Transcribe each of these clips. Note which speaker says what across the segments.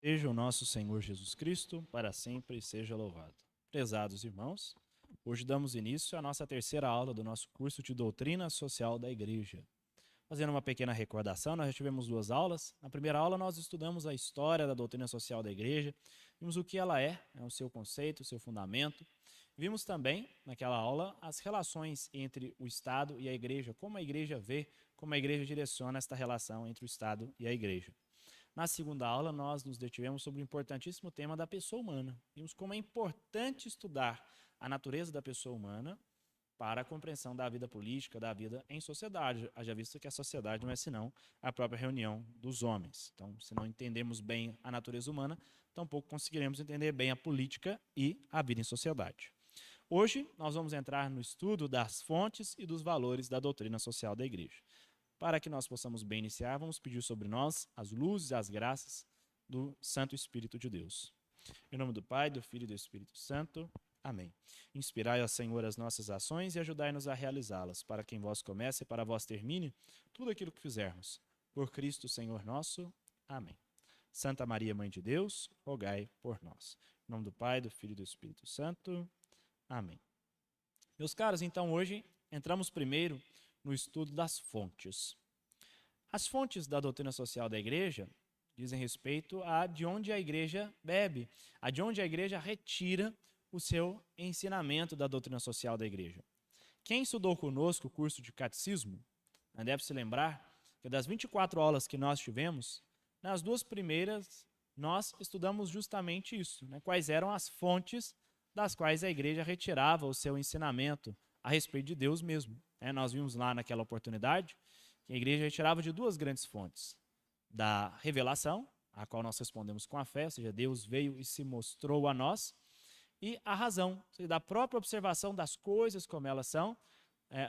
Speaker 1: Seja o nosso Senhor Jesus Cristo, para sempre seja louvado. Prezados irmãos, hoje damos início à nossa terceira aula do nosso curso de Doutrina Social da Igreja. Fazendo uma pequena recordação, nós já tivemos duas aulas. Na primeira aula nós estudamos a história da doutrina social da Igreja, vimos o que ela é, o seu conceito, o seu fundamento. Vimos também, naquela aula, as relações entre o Estado e a Igreja, como a Igreja vê, como a Igreja direciona esta relação entre o Estado e a Igreja. Na segunda aula, nós nos detivemos sobre o importantíssimo tema da pessoa humana. Vimos como é importante estudar a natureza da pessoa humana para a compreensão da vida política, da vida em sociedade, haja visto que a sociedade não é senão a própria reunião dos homens. Então, se não entendemos bem a natureza humana, tampouco conseguiremos entender bem a política e a vida em sociedade. Hoje, nós vamos entrar no estudo das fontes e dos valores da doutrina social da Igreja. Para que nós possamos bem iniciar, vamos pedir sobre nós as luzes e as graças do Santo Espírito de Deus. Em nome do Pai, do Filho e do Espírito Santo. Amém. Inspirai, ó Senhor, as nossas ações e ajudai-nos a realizá-las, para que em vós comece e para vós termine tudo aquilo que fizermos. Por Cristo, Senhor nosso. Amém. Santa Maria, Mãe de Deus, rogai por nós. Em nome do Pai, do Filho e do Espírito Santo. Amém. Meus caros, então hoje entramos primeiro no estudo das fontes. As fontes da doutrina social da Igreja dizem respeito a de onde a Igreja bebe, a de onde a Igreja retira o seu ensinamento da doutrina social da Igreja. Quem estudou conosco o curso de catecismo, deve se lembrar que das 24 aulas que nós tivemos, nas duas primeiras nós estudamos justamente isso, quais eram as fontes das quais a Igreja retirava o seu ensinamento a respeito de Deus mesmo. Nós vimos lá naquela oportunidade que a Igreja retirava de duas grandes fontes, da revelação, a qual nós respondemos com a fé, ou seja, Deus veio e se mostrou a nós, e a razão, ou seja, da própria observação das coisas como elas são,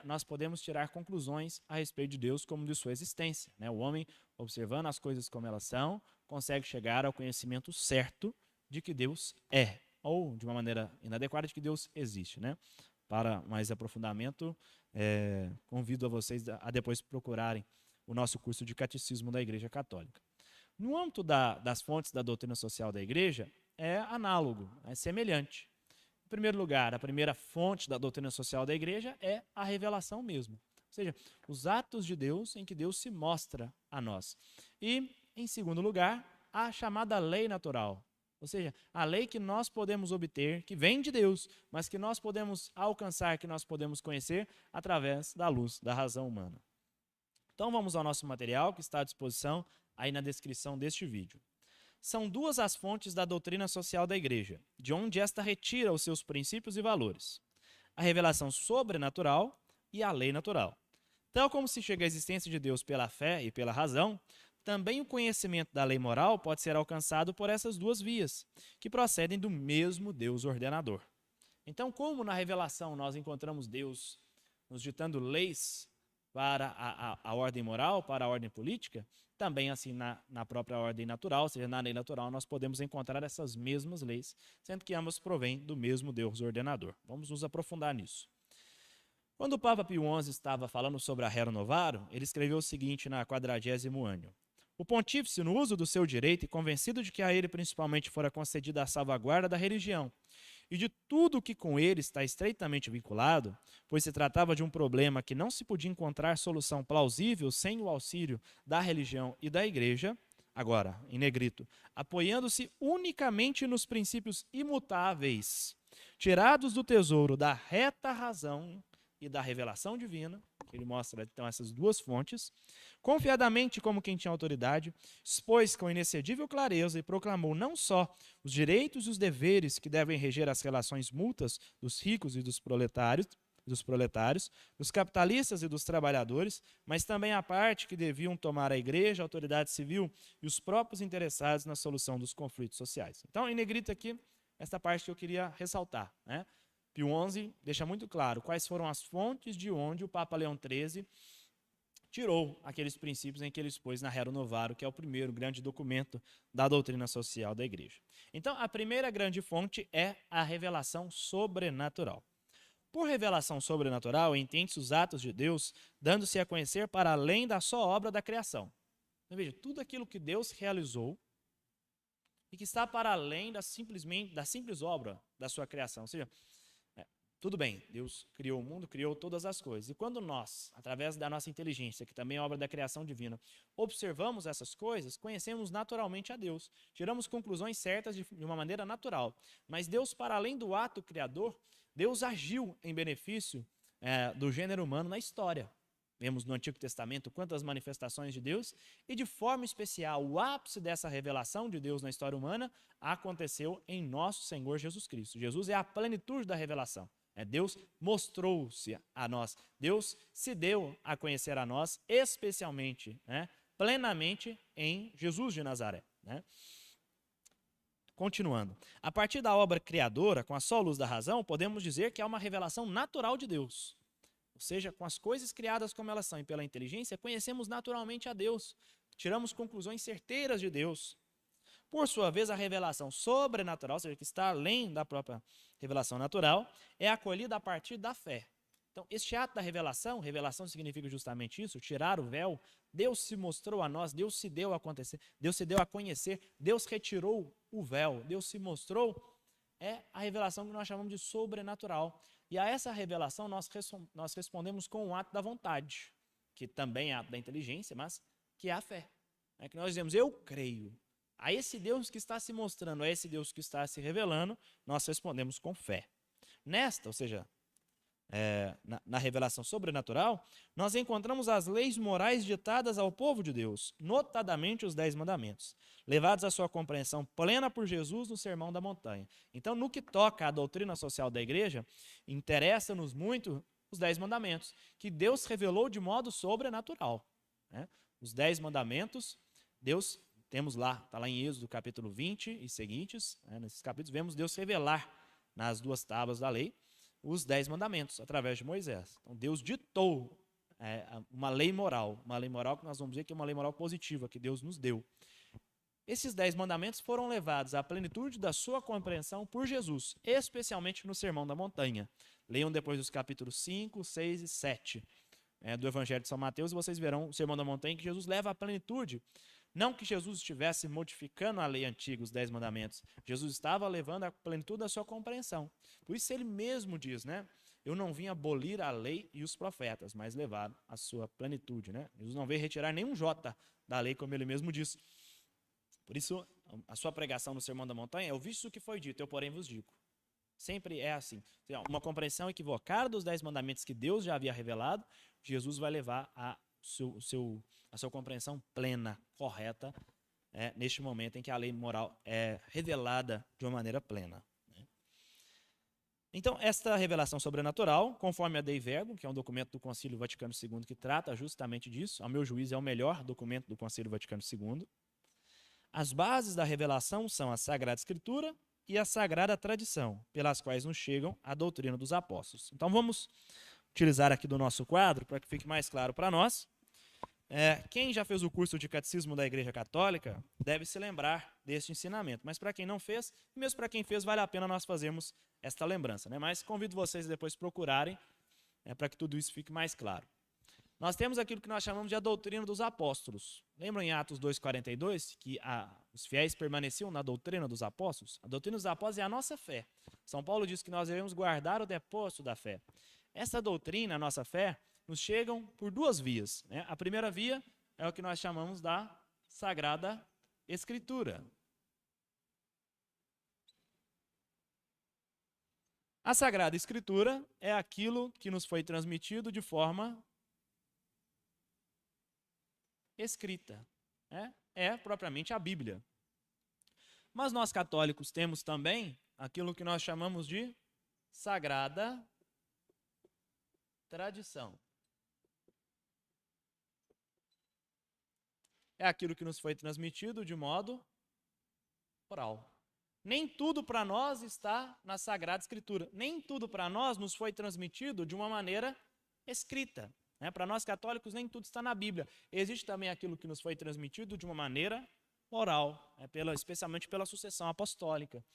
Speaker 1: nós podemos tirar conclusões a respeito de Deus como de sua existência. O homem, observando as coisas como elas são, consegue chegar ao conhecimento certo de que Deus é, ou de uma maneira inadequada, de que Deus existe. Para mais aprofundamento, convido a vocês a depois procurarem o nosso curso de Catecismo da Igreja Católica. No âmbito das fontes da doutrina social da Igreja, é análogo, é semelhante. Em primeiro lugar, a primeira fonte da doutrina social da Igreja é a revelação mesmo, ou seja, os atos de Deus em que Deus se mostra a nós. E, em segundo lugar, a chamada lei natural, ou seja, a lei que nós podemos obter, que vem de Deus, mas que nós podemos alcançar, que nós podemos conhecer através da luz da razão humana. Então vamos ao nosso material, que está à disposição aí na descrição deste vídeo. São duas as fontes da doutrina social da Igreja, de onde esta retira os seus princípios e valores: a revelação sobrenatural e a lei natural. Tal como se chega à existência de Deus pela fé e pela razão, também o conhecimento da lei moral pode ser alcançado por essas duas vias, que procedem do mesmo Deus ordenador. Então, como na revelação nós encontramos Deus nos ditando leis para a ordem moral, para a ordem política, também assim na própria ordem natural, ou seja, na lei natural, nós podemos encontrar essas mesmas leis, sendo que ambas provêm do mesmo Deus ordenador. Vamos nos aprofundar nisso. Quando o Papa Pio XI estava falando sobre a Rerum Novarum, ele escreveu o seguinte na 40º Annio: o pontífice, no uso do seu direito e convencido de que a ele principalmente fora concedida a salvaguarda da religião e de tudo o que com ele está estreitamente vinculado, pois se tratava de um problema que não se podia encontrar solução plausível sem o auxílio da religião e da Igreja, agora, em negrito, apoiando-se unicamente nos princípios imutáveis, tirados do tesouro da reta razão e da revelação divina, que ele mostra então essas duas fontes, confiadamente como quem tinha autoridade, expôs com inexcedível clareza e proclamou não só os direitos e os deveres que devem reger as relações mútuas dos ricos e dos proletários, dos capitalistas e dos trabalhadores, mas também a parte que deviam tomar a Igreja, a autoridade civil e os próprios interessados na solução dos conflitos sociais. Então, em negrito aqui, essa parte que eu queria ressaltar, Pio XI deixa muito claro quais foram as fontes de onde o Papa Leão XIII tirou aqueles princípios em que ele expôs na Rerum Novarum, que é o primeiro grande documento da doutrina social da Igreja. Então, a primeira grande fonte é a revelação sobrenatural. Por revelação sobrenatural, entende-se os atos de Deus, dando-se a conhecer para além da só obra da criação. Então, veja, tudo aquilo que Deus realizou e que está para além da simples obra da sua criação. Ou seja, tudo bem, Deus criou o mundo, criou todas as coisas. E quando nós, através da nossa inteligência, que também é obra da criação divina, observamos essas coisas, conhecemos naturalmente a Deus. Tiramos conclusões certas de uma maneira natural. Mas Deus, para além do ato criador, Deus agiu em benefício do gênero humano na história. Vemos no Antigo Testamento quantas manifestações de Deus, e de forma especial, o ápice dessa revelação de Deus na história humana aconteceu em nosso Senhor Jesus Cristo. Jesus é a plenitude da revelação. Deus mostrou-se a nós, Deus se deu a conhecer a nós, especialmente, plenamente em Jesus de Nazaré. Continuando, a partir da obra criadora, com a só luz da razão, podemos dizer que é uma revelação natural de Deus. Ou seja, com as coisas criadas como elas são e pela inteligência, conhecemos naturalmente a Deus, tiramos conclusões certeiras de Deus. Por sua vez, a revelação sobrenatural, ou seja, que está além da própria revelação natural, é acolhida a partir da fé. Então, este ato da revelação significa justamente isso, tirar o véu. Deus se mostrou a nós, Deus se deu a acontecer, Deus se deu a conhecer, Deus retirou o véu, Deus se mostrou, é a revelação que nós chamamos de sobrenatural. E a essa revelação nós respondemos com o ato da vontade, que também é ato da inteligência, mas que é a fé. É que nós dizemos, eu creio. A esse Deus que está se mostrando, a esse Deus que está se revelando, nós respondemos com fé. Nesta, ou seja, na revelação sobrenatural, nós encontramos as leis morais ditadas ao povo de Deus, notadamente os 10 mandamentos, levados à sua compreensão plena por Jesus no Sermão da Montanha. Então, no que toca à doutrina social da igreja, interessa-nos muito os 10 mandamentos, que Deus revelou de modo sobrenatural. Os 10 mandamentos, Deus... Temos lá, está lá em Êxodo capítulo 20 e seguintes, nesses capítulos vemos Deus revelar nas 2 tábuas da lei os 10 mandamentos através de Moisés. Então Deus ditou uma lei moral que nós vamos dizer que é uma lei moral positiva que Deus nos deu. Esses 10 mandamentos foram levados à plenitude da sua compreensão por Jesus, especialmente no Sermão da Montanha. Leiam depois os capítulos 5, 6 e 7 do Evangelho de São Mateus e vocês verão o Sermão da Montanha que Jesus leva à plenitude. Não que Jesus estivesse modificando a lei antiga, os 10 mandamentos. Jesus estava levando a plenitude da sua compreensão. Por isso ele mesmo diz, eu não vim abolir a lei e os profetas, mas levar a sua plenitude. Jesus não veio retirar nenhum jota da lei, como ele mesmo disse. Por isso, a sua pregação no Sermão da Montanha é o visto que foi dito, eu porém vos digo. Sempre é assim. Uma compreensão equivocada dos 10 mandamentos que Deus já havia revelado, Jesus vai levar a sua compreensão plena, correta, neste momento em que a lei moral é revelada de uma maneira plena. Então, esta revelação sobrenatural, conforme a Dei Verbum, que é um documento do Concílio Vaticano II que trata justamente disso, ao meu juízo é o melhor documento do Concílio Vaticano II, as bases da revelação são a Sagrada Escritura e a Sagrada Tradição, pelas quais nos chegam a doutrina dos apóstolos. Então, vamos utilizar aqui do nosso quadro, para que fique mais claro para nós. Quem já fez o curso de Catecismo da Igreja Católica deve se lembrar deste ensinamento, mas para quem não fez, mesmo para quem fez, vale a pena nós fazermos esta lembrança. Mas convido vocês a depois procurarem para que tudo isso fique mais claro. Nós temos aquilo que nós chamamos de a doutrina dos apóstolos. Lembram em Atos 2,42 que os fiéis permaneciam na doutrina dos apóstolos? A doutrina dos apóstolos é a nossa fé. São Paulo diz que nós devemos guardar o depósito da fé. Essa doutrina, a nossa fé, nos chegam por 2 vias. A primeira via é o que nós chamamos da Sagrada Escritura. A Sagrada Escritura é aquilo que nos foi transmitido de forma escrita. É propriamente a Bíblia. Mas nós católicos temos também aquilo que nós chamamos de Sagrada Tradição. É aquilo que nos foi transmitido de modo oral. Nem tudo para nós está na Sagrada Escritura. Nem tudo para nós nos foi transmitido de uma maneira escrita. Para nós católicos, nem tudo está na Bíblia. Existe também aquilo que nos foi transmitido de uma maneira oral, especialmente pela sucessão apostólica.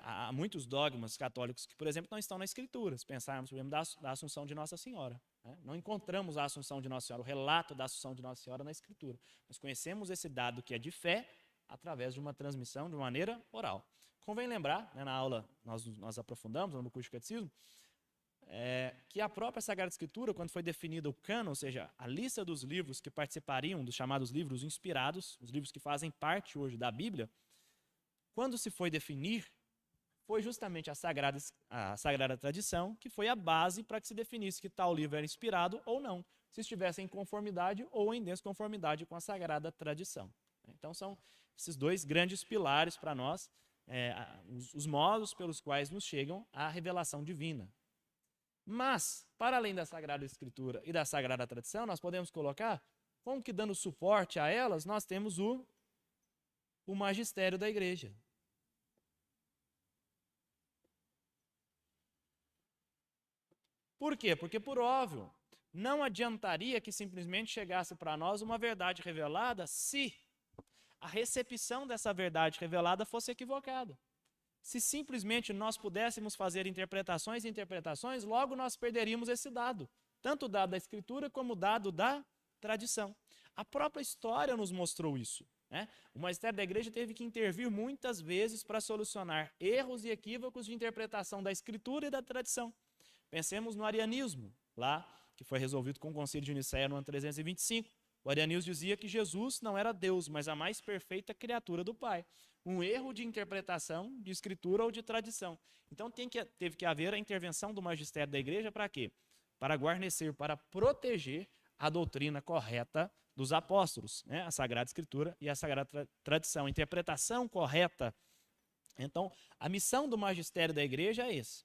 Speaker 1: Há muitos dogmas católicos que, por exemplo, não estão na Escritura. Se pensarmos, por exemplo, da Assunção de Nossa Senhora. Não encontramos a Assunção de Nossa Senhora, o relato da Assunção de Nossa Senhora na Escritura. Nós conhecemos esse dado que é de fé, através de uma transmissão de maneira oral. Convém lembrar, né, na aula nós aprofundamos, no curso de catecismo, que a própria Sagrada Escritura, quando foi definida o cânon, ou seja, a lista dos livros que participariam dos chamados livros inspirados, os livros que fazem parte hoje da Bíblia, quando se foi definir, foi justamente a Sagrada Tradição que foi a base para que se definisse que tal livro era inspirado ou não, se estivesse em conformidade ou em desconformidade com a Sagrada Tradição. Então são esses dois grandes pilares para nós, os modos pelos quais nos chegam a revelação divina. Mas, para além da Sagrada Escritura e da Sagrada Tradição, nós podemos colocar, como que dando suporte a elas, nós temos o magistério da igreja. Por quê? Porque, por óbvio, não adiantaria que simplesmente chegasse para nós uma verdade revelada se a recepção dessa verdade revelada fosse equivocada. Se simplesmente nós pudéssemos fazer interpretações e interpretações, logo nós perderíamos esse dado, tanto o dado da Escritura como o dado da tradição. A própria história nos mostrou isso, né? O magistério da igreja teve que intervir muitas vezes para solucionar erros e equívocos de interpretação da Escritura e da tradição. Pensemos no arianismo, lá, que foi resolvido com o Concílio de Nicéia no ano 325. O arianismo dizia que Jesus não era Deus, mas a mais perfeita criatura do Pai. Um erro de interpretação, de escritura ou de tradição. Então teve que haver a intervenção do magistério da igreja para quê? Para guarnecer, para proteger a doutrina correta dos apóstolos, né? A Sagrada Escritura e a Sagrada Tradição. A interpretação correta. Então, a missão do magistério da igreja é esse: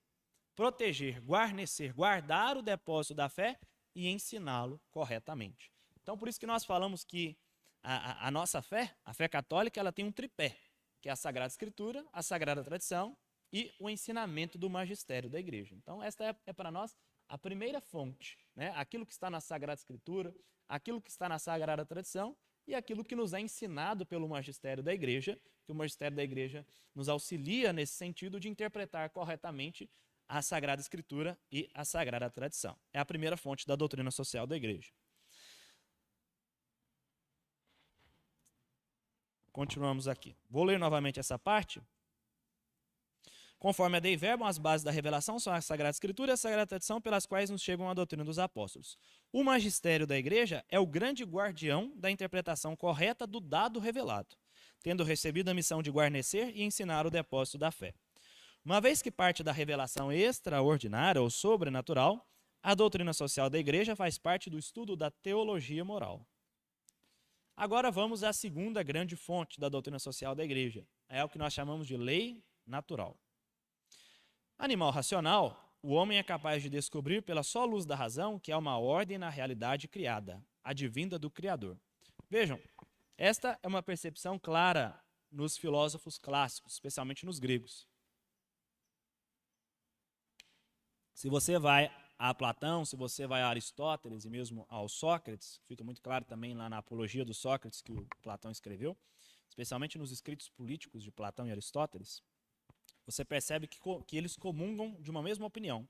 Speaker 1: proteger, guarnecer, guardar o depósito da fé e ensiná-lo corretamente. Então, por isso que nós falamos que a nossa fé, a fé católica, ela tem um tripé, que é a Sagrada Escritura, a Sagrada Tradição e o ensinamento do magistério da igreja. Então, esta é para nós a primeira fonte, né? Aquilo que está na Sagrada Escritura, aquilo que está na Sagrada Tradição e aquilo que nos é ensinado pelo magistério da igreja, que o magistério da igreja nos auxilia nesse sentido de interpretar corretamente a Sagrada Escritura e a Sagrada Tradição. É a primeira fonte da doutrina social da igreja. Continuamos aqui. Vou ler novamente essa parte. Conforme a Dei Verbum, as bases da revelação são a Sagrada Escritura e a Sagrada Tradição, pelas quais nos chegam a doutrina dos apóstolos. O magistério da igreja é o grande guardião da interpretação correta do dado revelado, tendo recebido a missão de guarnecer e ensinar o depósito da fé. Uma vez que parte da revelação extraordinária ou sobrenatural, a doutrina social da igreja faz parte do estudo da teologia moral. Agora vamos à segunda grande fonte da doutrina social da igreja. É o que nós chamamos de lei natural. Animal racional, o homem é capaz de descobrir pela só luz da razão que há uma ordem na realidade criada, advinda do Criador. Vejam, esta é uma percepção clara nos filósofos clássicos, especialmente nos gregos. Se você vai a Platão, se você vai a Aristóteles e mesmo ao Sócrates, fica muito claro também lá na Apologia do Sócrates que o Platão escreveu, especialmente nos escritos políticos de Platão e Aristóteles, você percebe que eles comungam de uma mesma opinião,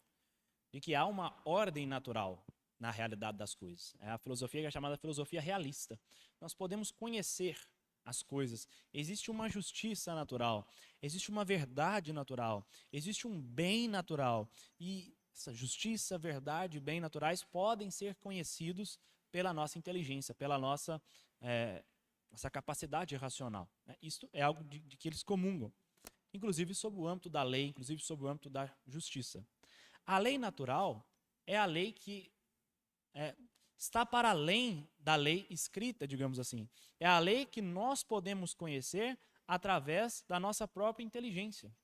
Speaker 1: de que há uma ordem natural na realidade das coisas. É a filosofia que é chamada filosofia realista. Nós podemos conhecer as coisas. Existe uma justiça natural, existe uma verdade natural, existe um bem natural. E essa justiça, verdade e bem naturais podem ser conhecidos pela nossa inteligência, pela nossa capacidade racional. Isto é algo de que eles comungam, inclusive sob o âmbito da lei, inclusive sob o âmbito da justiça. A lei natural é a lei que está para além da lei escrita, digamos assim. É a lei que nós podemos conhecer através da nossa própria inteligência.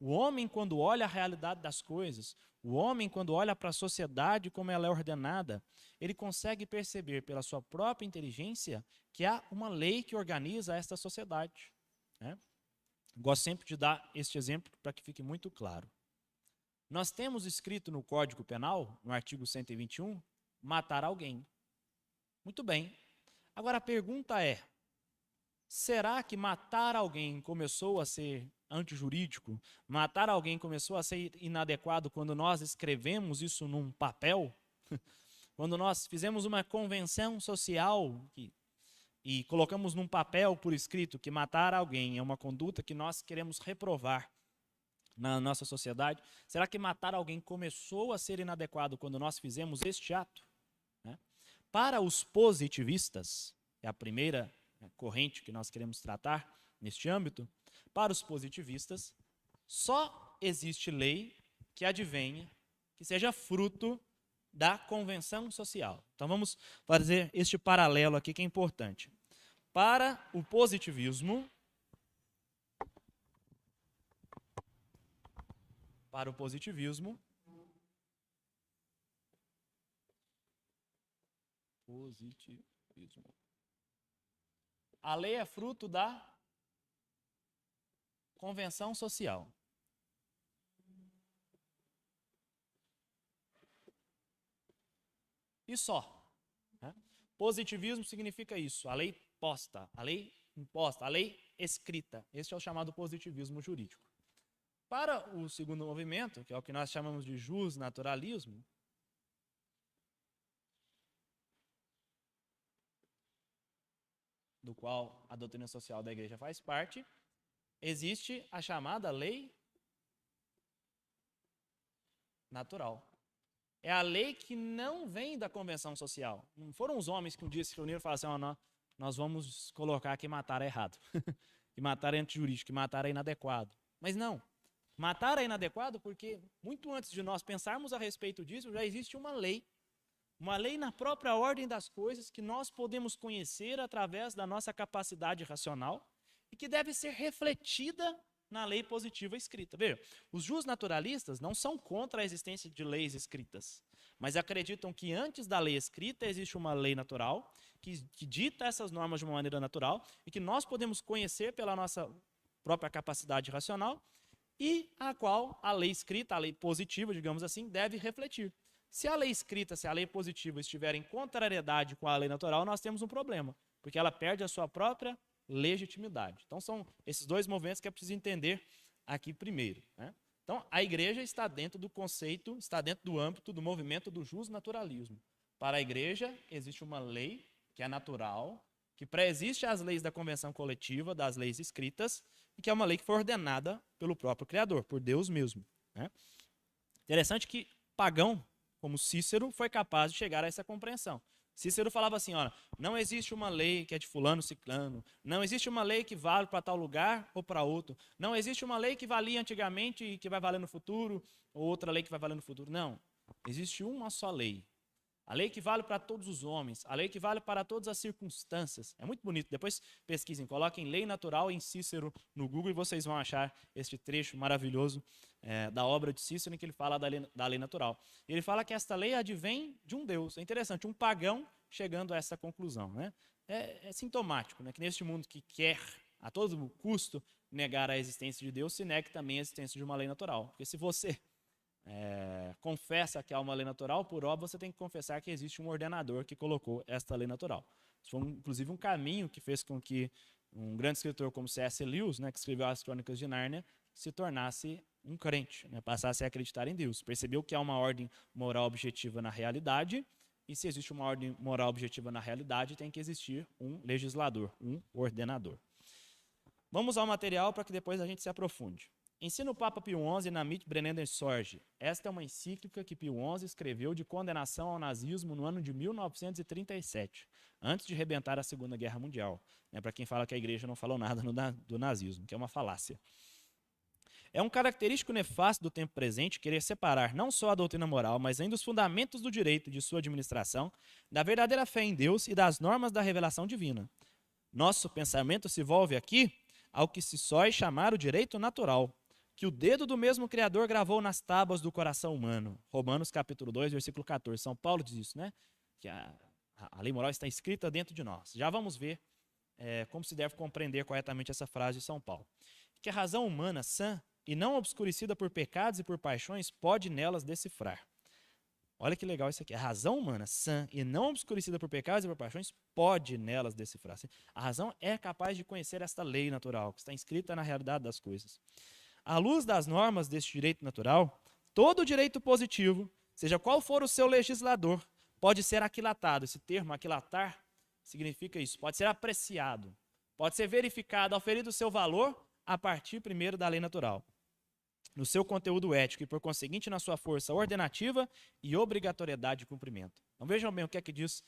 Speaker 1: O homem, quando olha a realidade das coisas, o homem, quando olha para a sociedade como ela é ordenada, ele consegue perceber pela sua própria inteligência que há uma lei que organiza esta sociedade. Gosto sempre de dar este exemplo para que fique muito claro. Nós temos escrito no Código Penal, no artigo 121, matar alguém. Muito bem. Agora a pergunta é, será que matar alguém começou a ser antijurídico? Matar alguém começou a ser inadequado quando nós escrevemos isso num papel? Quando nós fizemos uma convenção social que e colocamos num papel por escrito que matar alguém é uma conduta que nós queremos reprovar na nossa sociedade, será que matar alguém começou a ser inadequado quando nós fizemos este ato? Né? Para os positivistas, é a primeira corrente que nós queremos tratar neste âmbito, para os positivistas, só existe lei que advenha, que seja fruto da convenção social. Então vamos fazer este paralelo aqui que é importante. Para o positivismo, a lei é fruto da convenção social. E só. Né? Positivismo significa isso, a lei posta, a lei imposta, a lei escrita. Este é o chamado positivismo jurídico. Para o segundo movimento, que é o que nós chamamos de justnaturalismo, do qual a doutrina social da igreja faz parte, existe a chamada lei natural. É a lei que não vem da convenção social. Não foram os homens que um dia se reuniram e falaram assim, nós vamos colocar que matar é errado, que matar é antijurídico, que matar é inadequado. Mas não, matar é inadequado porque muito antes de nós pensarmos a respeito disso, já existe uma lei na própria ordem das coisas que nós podemos conhecer através da nossa capacidade racional e que deve ser refletida na lei positiva escrita. Veja, os justnaturalistas não são contra a existência de leis escritas, mas acreditam que antes da lei escrita existe uma lei natural que dita essas normas de uma maneira natural e que nós podemos conhecer pela nossa própria capacidade racional e a qual a lei escrita, a lei positiva, digamos assim, deve refletir. Se a lei escrita, se a lei positiva estiver em contrariedade com a lei natural, nós temos um problema, porque ela perde a sua própria legitimidade. Então são esses dois movimentos que é preciso entender aqui primeiro. Né? Então a igreja está dentro do conceito, está dentro do âmbito do movimento do justnaturalismo. Para a igreja existe uma lei que é natural, que pré-existe às leis da convenção coletiva, das leis escritas, e que é uma lei que foi ordenada pelo próprio Criador, por Deus mesmo. Né? Interessante que pagão, como Cícero, foi capaz de chegar a essa compreensão. Cícero falava assim, olha, não existe uma lei que é de fulano ciclano, não existe uma lei que vale para tal lugar ou para outro, não existe uma lei que valia antigamente e que vai valer no futuro, ou outra lei que vai valer no futuro. Não, existe uma só lei. A lei que vale para todos os homens, a lei que vale para todas as circunstâncias. É muito bonito, depois pesquisem, coloquem lei natural em Cícero no Google e vocês vão achar este trecho maravilhoso da obra de Cícero em que ele fala da lei natural. E ele fala que esta lei advém de um Deus. É interessante, um pagão chegando a essa conclusão. Né? É sintomático, né? Que neste mundo que quer a todo custo negar a existência de Deus, se negue também a existência de uma lei natural. Porque se você confessa que há uma lei natural, por óbvio você tem que confessar que existe um ordenador que colocou esta lei natural. Isso foi inclusive um caminho que fez com que um grande escritor como C.S. Lewis, né, que escreveu as Crônicas de Nárnia, se tornasse um crente, né, passasse a acreditar em Deus. Percebeu que há uma ordem moral objetiva na realidade, e se existe uma ordem moral objetiva na realidade, tem que existir um legislador, um ordenador. Vamos ao material para que depois a gente se aprofunde. Ensina o Papa Pio XI na Mit Brennender Sorge. Esta é uma encíclica que Pio XI escreveu de condenação ao nazismo no ano de 1937, antes de rebentar a Segunda Guerra Mundial. Para quem fala que a igreja não falou nada do nazismo, que é uma falácia. É um característico nefasto do tempo presente querer separar não só a doutrina moral, mas ainda os fundamentos do direito e de sua administração, da verdadeira fé em Deus e das normas da revelação divina. Nosso pensamento se volve aqui ao que se sói chamar o direito natural, que o dedo do mesmo Criador gravou nas tábuas do coração humano. Romanos capítulo 2, versículo 14. São Paulo diz isso, né? Que a lei moral está escrita dentro de nós. Já vamos ver como se deve compreender corretamente essa frase de São Paulo. Que a razão humana, sã e não obscurecida por pecados e por paixões, pode nelas decifrar. Olha que legal isso aqui. A razão humana, sã e não obscurecida por pecados e por paixões, pode nelas decifrar. A razão é capaz de conhecer esta lei natural, que está inscrita na realidade das coisas. À luz das normas deste direito natural, todo direito positivo, seja qual for o seu legislador, pode ser aquilatado. Esse termo, aquilatar, significa isso, pode ser apreciado, pode ser verificado, auferido o seu valor a partir primeiro da lei natural, no seu conteúdo ético e, por conseguinte, na sua força ordenativa e obrigatoriedade de cumprimento. Então vejam bem o que é que diz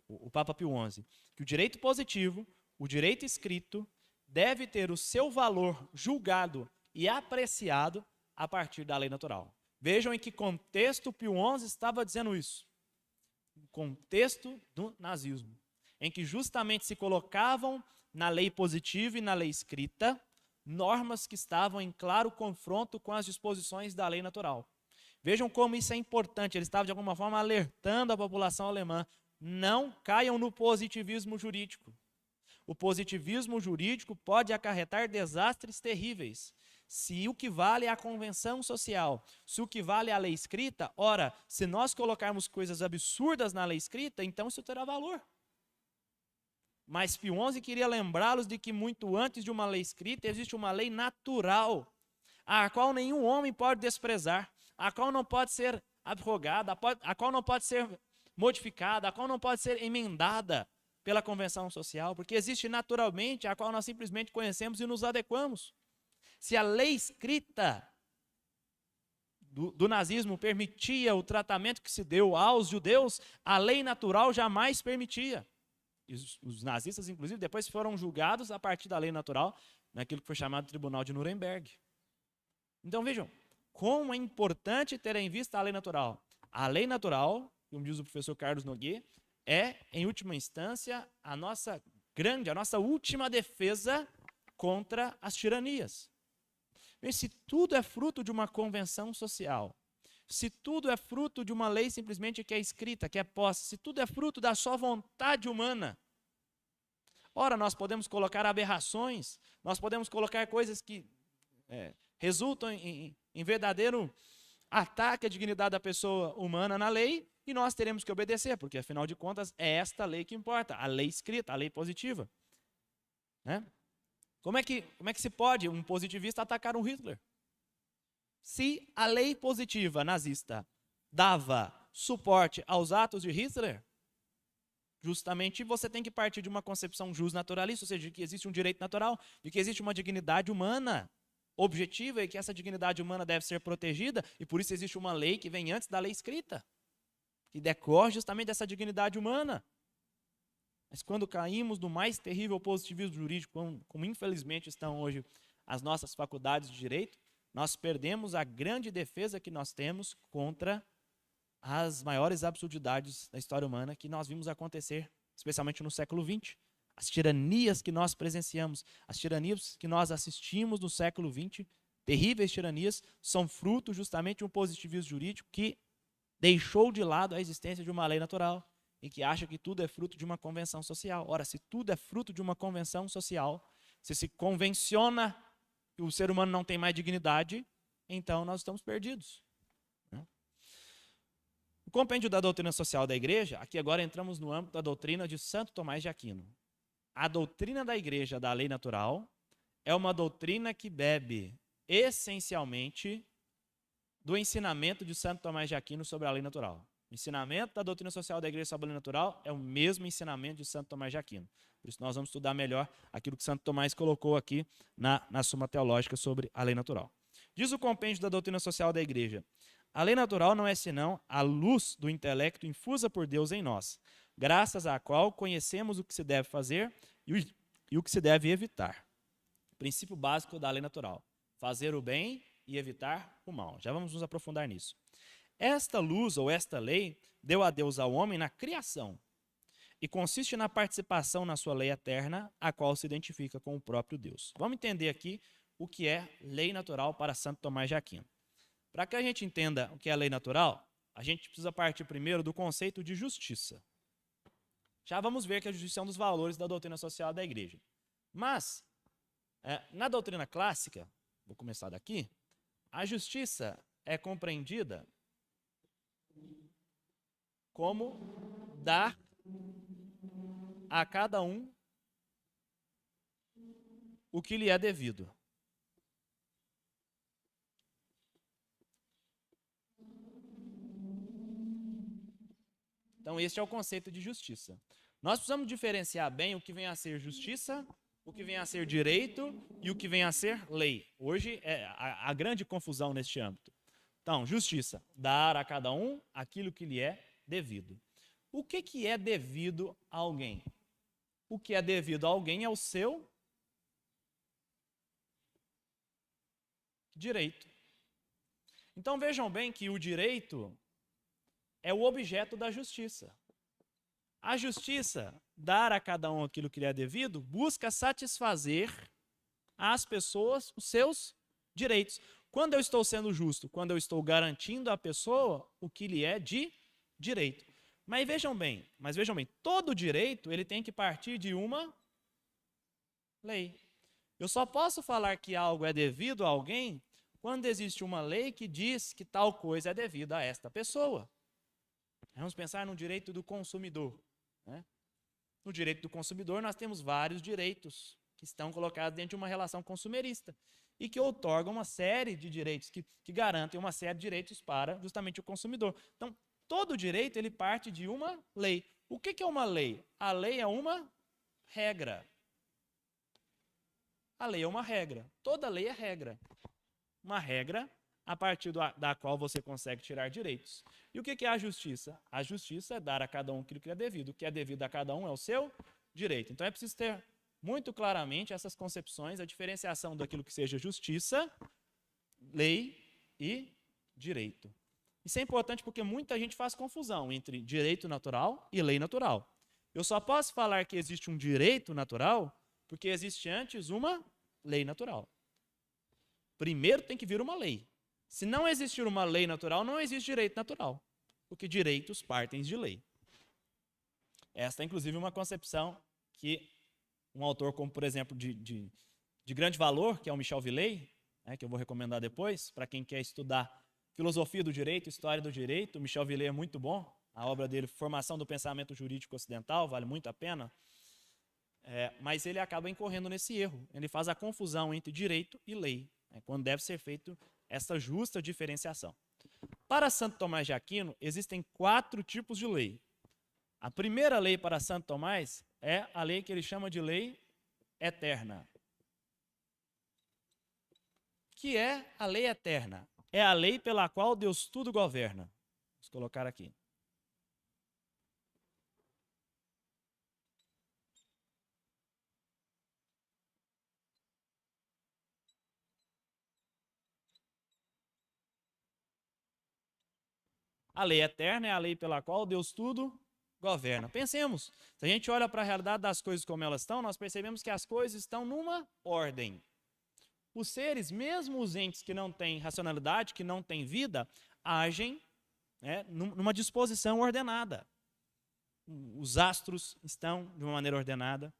Speaker 1: o Papa Pio XI, que o direito positivo, o direito escrito, deve ter o seu valor julgado e apreciado a partir da lei natural. Vejam em que contexto Pio XI estava dizendo isso. No contexto do nazismo, em que justamente se colocavam na lei positiva e na lei escrita normas que estavam em claro confronto com as disposições da lei natural. Vejam como isso é importante. Ele estava, de alguma forma, alertando a população alemã: não caiam no positivismo jurídico. O positivismo jurídico pode acarretar desastres terríveis. Se o que vale é a convenção social, se o que vale é a lei escrita, ora, se nós colocarmos coisas absurdas na lei escrita, então isso terá valor. Mas Pio XI queria lembrá-los de que muito antes de uma lei escrita existe uma lei natural, a qual nenhum homem pode desprezar, a qual não pode ser abrogada, a qual não pode ser modificada, a qual não pode ser emendada pela convenção social, porque existe naturalmente a qual nós simplesmente conhecemos e nos adequamos. Se a lei escrita do nazismo permitia o tratamento que se deu aos judeus, a lei natural jamais permitia. E os nazistas, inclusive, depois foram julgados a partir da lei natural, naquilo que foi chamado Tribunal de Nuremberg. Então vejam, como é importante ter em vista a lei natural. A lei natural, como diz o professor Carlos Noguet, é, em última instância, a nossa última defesa contra as tiranias. E se tudo é fruto de uma convenção social, se tudo é fruto de uma lei simplesmente que é escrita, que é posta, se tudo é fruto da sua vontade humana, ora, nós podemos colocar aberrações, nós podemos colocar coisas que resultam em verdadeiro ataque à dignidade da pessoa humana na lei, e nós teremos que obedecer, porque, afinal de contas, é esta lei que importa, a lei escrita, a lei positiva. Né? Como é que se pode um positivista atacar um Hitler? Se a lei positiva nazista dava suporte aos atos de Hitler, justamente você tem que partir de uma concepção justnaturalista, ou seja, de que existe um direito natural, de que existe uma dignidade humana objetiva e que essa dignidade humana deve ser protegida, e por isso existe uma lei que vem antes da lei escrita, que decorre justamente dessa dignidade humana. Mas quando caímos no mais terrível positivismo jurídico, como infelizmente estão hoje as nossas faculdades de direito, nós perdemos a grande defesa que nós temos contra as maiores absurdidades da história humana que nós vimos acontecer, especialmente no século XX. As tiranias que nós presenciamos, as tiranias que nós assistimos no século XX, terríveis tiranias, são fruto justamente de um positivismo jurídico que deixou de lado a existência de uma lei natural e que acha que tudo é fruto de uma convenção social. Ora, se tudo é fruto de uma convenção social, se convenciona que o ser humano não tem mais dignidade, então nós estamos perdidos. O compêndio da doutrina social da igreja, aqui agora entramos no âmbito da doutrina de Santo Tomás de Aquino. A doutrina da igreja da lei natural é uma doutrina que bebe essencialmente do ensinamento de Santo Tomás de Aquino sobre a lei natural. O ensinamento da doutrina social da igreja sobre a lei natural é o mesmo ensinamento de Santo Tomás de Aquino. Por isso nós vamos estudar melhor aquilo que Santo Tomás colocou aqui na Suma Teológica sobre a lei natural. Diz o compêndio da doutrina social da igreja: a lei natural não é senão a luz do intelecto infusa por Deus em nós, graças à qual conhecemos o que se deve fazer e o que se deve evitar. Princípio básico da lei natural: fazer o bem e evitar o mal. Já vamos nos aprofundar nisso. Esta luz ou esta lei deu a Deus ao homem na criação e consiste na participação na sua lei eterna, a qual se identifica com o próprio Deus. Vamos entender aqui o que é lei natural para Santo Tomás de Aquino. Para que a gente entenda o que é lei natural, a gente precisa partir primeiro do conceito de justiça. Já vamos ver que a justiça é um dos valores da doutrina social da igreja. Mas, na doutrina clássica, vou começar daqui, a justiça é compreendida como dar a cada um o que lhe é devido. Então, este é o conceito de justiça. Nós precisamos diferenciar bem o que vem a ser justiça, o que vem a ser direito e o que vem a ser lei. Hoje é a grande confusão neste âmbito. Então, justiça, dar a cada um aquilo que lhe é devido. O que é devido a alguém? O que é devido a alguém é o seu direito. Então vejam bem que o direito é o objeto da justiça. A justiça, dar a cada um aquilo que lhe é devido, busca satisfazer às pessoas os seus direitos. Quando eu estou sendo justo, quando eu estou garantindo à pessoa o que lhe é de direito. Mas vejam bem, todo direito ele tem que partir de uma lei. Eu só posso falar que algo é devido a alguém quando existe uma lei que diz que tal coisa é devida a esta pessoa. Vamos pensar no direito do consumidor. Né? No direito do consumidor, nós temos vários direitos que estão colocados dentro de uma relação consumerista e que outorgam uma série de direitos, que garantem uma série de direitos para justamente o consumidor. Então, todo direito ele parte de uma lei. O que é uma lei? A lei é uma regra. A lei é uma regra. Toda lei é regra. Uma regra a partir da qual você consegue tirar direitos. E o que é a justiça? A justiça é dar a cada um aquilo que é devido. O que é devido a cada um é o seu direito. Então é preciso ter muito claramente essas concepções, a diferenciação daquilo que seja justiça, lei e direito. Isso é importante porque muita gente faz confusão entre direito natural e lei natural. Eu só posso falar que existe um direito natural porque existe antes uma lei natural. Primeiro tem que vir uma lei. Se não existir uma lei natural, não existe direito natural, porque direitos partem de lei. Esta é, inclusive, uma concepção que um autor como, por exemplo, de grande valor, que é o Michel Villey, que eu vou recomendar depois, para quem quer estudar filosofia do direito, história do direito, o Michel Villey é muito bom. A obra dele, Formação do Pensamento Jurídico Ocidental, vale muito a pena. Mas ele acaba incorrendo nesse erro. Ele faz a confusão entre direito e lei, quando deve ser feita essa justa diferenciação. Para Santo Tomás de Aquino, existem 4 tipos de lei. A primeira lei para Santo Tomás é a lei que ele chama de lei eterna. Que é a lei eterna? É a lei pela qual Deus tudo governa. Vamos colocar aqui. A lei eterna é a lei pela qual Deus tudo governa. Pensemos, se a gente olha para a realidade das coisas como elas estão, nós percebemos que as coisas estão numa ordem. Os seres, mesmo os entes que não têm racionalidade, que não têm vida, agem numa disposição ordenada. Os astros estão de uma maneira ordenada.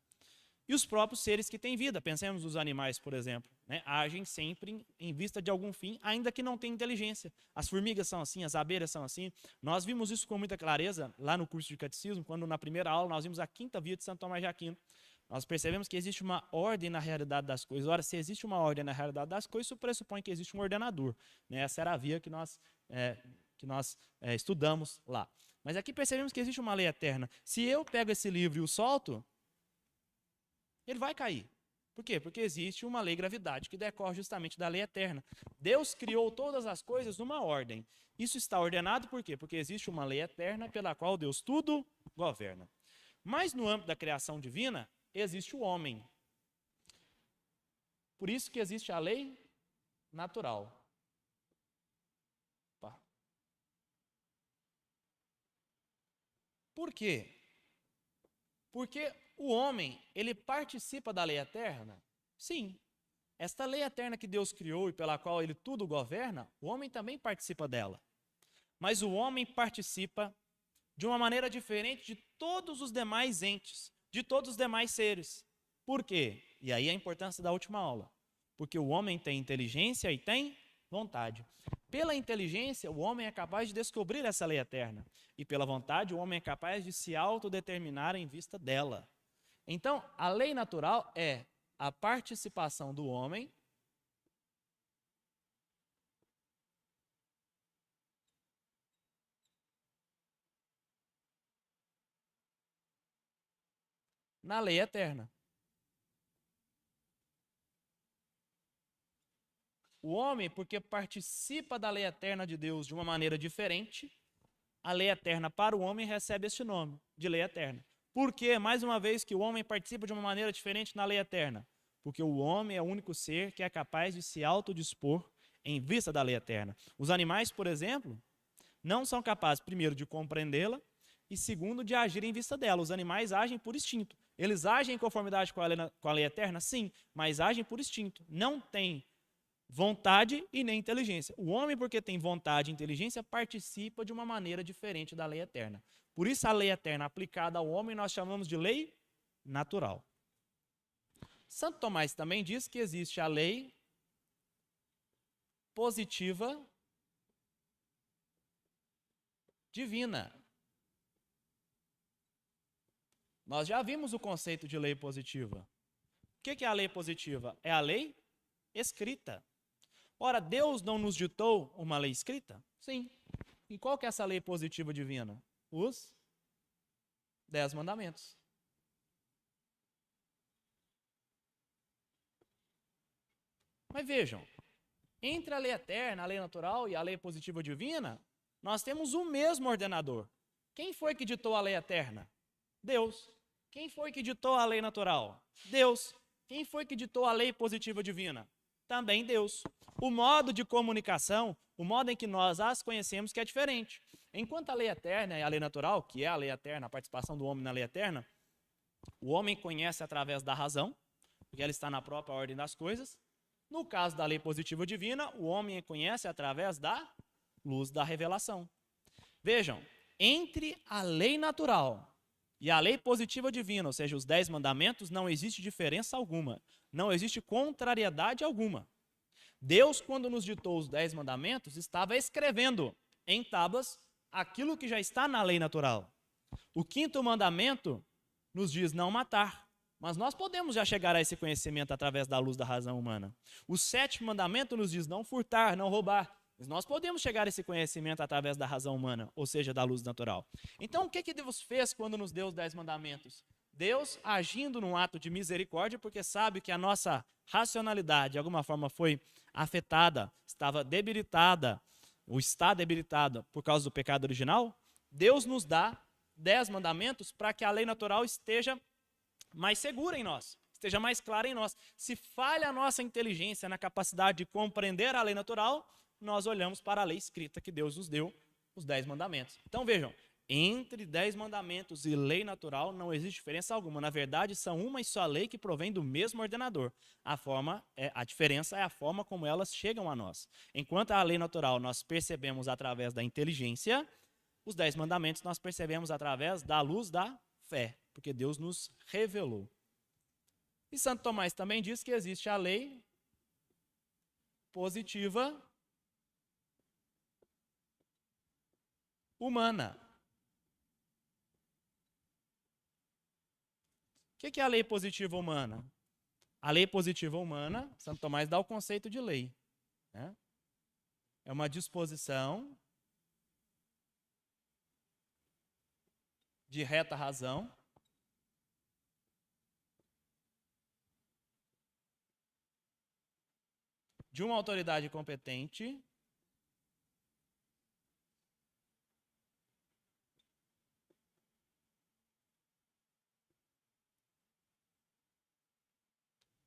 Speaker 1: E os próprios seres que têm vida, pensemos nos animais, por exemplo, agem sempre em vista de algum fim, ainda que não tenham inteligência. As formigas são assim, as abelhas são assim. Nós vimos isso com muita clareza lá no curso de catecismo, quando na primeira aula nós vimos a 5ª via de Santo Tomás de Aquino. Nós percebemos que existe uma ordem na realidade das coisas. Ora, se existe uma ordem na realidade das coisas, isso pressupõe que existe um ordenador. Essa era a via que nós estudamos lá. Mas aqui percebemos que existe uma lei eterna. Se eu pego esse livro e o solto, ele vai cair. Por quê? Porque existe uma lei gravidade que decorre justamente da lei eterna. Deus criou todas as coisas numa ordem. Isso está ordenado por quê? Porque existe uma lei eterna pela qual Deus tudo governa. Mas no âmbito da criação divina, existe o homem. Por isso que existe a lei natural. Por quê? Porque o homem, ele participa da lei eterna? Sim. Esta lei eterna que Deus criou e pela qual ele tudo governa, o homem também participa dela. Mas o homem participa de uma maneira diferente de todos os demais entes, de todos os demais seres. Por quê? E aí a importância da última aula. Porque o homem tem inteligência e tem vontade. Pela inteligência, o homem é capaz de descobrir essa lei eterna. E pela vontade, o homem é capaz de se autodeterminar em vista dela. Então, a lei natural é a participação do homem na lei eterna. O homem, porque participa da lei eterna de Deus de uma maneira diferente, a lei eterna para o homem recebe este nome, de lei eterna. Por quê? Mais uma vez, que o homem participa de uma maneira diferente na lei eterna. Porque o homem é o único ser que é capaz de se autodispor em vista da lei eterna. Os animais, por exemplo, não são capazes, primeiro, de compreendê-la e, segundo, de agir em vista dela. Os animais agem por instinto. Eles agem em conformidade com a lei eterna? Sim, mas agem por instinto. Não tem vontade e nem inteligência. O homem, porque tem vontade e inteligência, participa de uma maneira diferente da lei eterna. Por isso, a lei eterna aplicada ao homem nós chamamos de lei natural. Santo Tomás também diz que existe a lei positiva divina. Nós já vimos o conceito de lei positiva. O que é a lei positiva? É a lei escrita. Ora, Deus não nos ditou uma lei escrita? Sim. E qual que é essa lei positiva divina? Os 10 mandamentos. Mas vejam, entre a lei eterna, a lei natural e a lei positiva divina, nós temos o mesmo ordenador. Quem foi que ditou a lei eterna? Deus. Quem foi que ditou a lei natural? Deus. Quem foi que ditou a lei positiva divina? Também Deus. O modo de comunicação, o modo em que nós as conhecemos que é diferente. Enquanto a lei eterna é a lei natural, que é a lei eterna, a participação do homem na lei eterna, o homem conhece através da razão, porque ela está na própria ordem das coisas. No caso da lei positiva divina, o homem conhece através da luz da revelação. Vejam, entre a lei natural e a lei positiva divina, ou seja, os 10 mandamentos, não existe diferença alguma. Não existe contrariedade alguma. Deus, quando nos ditou os 10 mandamentos, estava escrevendo em tábuas aquilo que já está na lei natural. O 5º mandamento nos diz não matar. Mas nós podemos já chegar a esse conhecimento através da luz da razão humana. O 7º mandamento nos diz não furtar, não roubar. Mas nós podemos chegar a esse conhecimento através da razão humana, ou seja, da luz natural. Então, o que Deus fez quando nos deu os 10 mandamentos? Deus agindo num ato de misericórdia, porque sabe que a nossa racionalidade, de alguma forma, foi afetada, estava debilitada, ou está debilitada por causa do pecado original. Deus nos dá 10 mandamentos para que a lei natural esteja mais segura em nós, esteja mais clara em nós. Se falha a nossa inteligência na capacidade de compreender a lei natural, nós olhamos para a lei escrita que Deus nos deu, os 10 mandamentos. Então vejam, entre 10 mandamentos e lei natural não existe diferença alguma. Na verdade, são uma e só lei que provém do mesmo ordenador. A diferença é a forma como elas chegam a nós. Enquanto a lei natural nós percebemos através da inteligência, os 10 mandamentos nós percebemos através da luz da fé, porque Deus nos revelou. E Santo Tomás também diz que existe a lei positiva humana. O que é a lei positiva humana? A lei positiva humana, Santo Tomás dá o conceito de lei, né? É uma disposição de reta razão de uma autoridade competente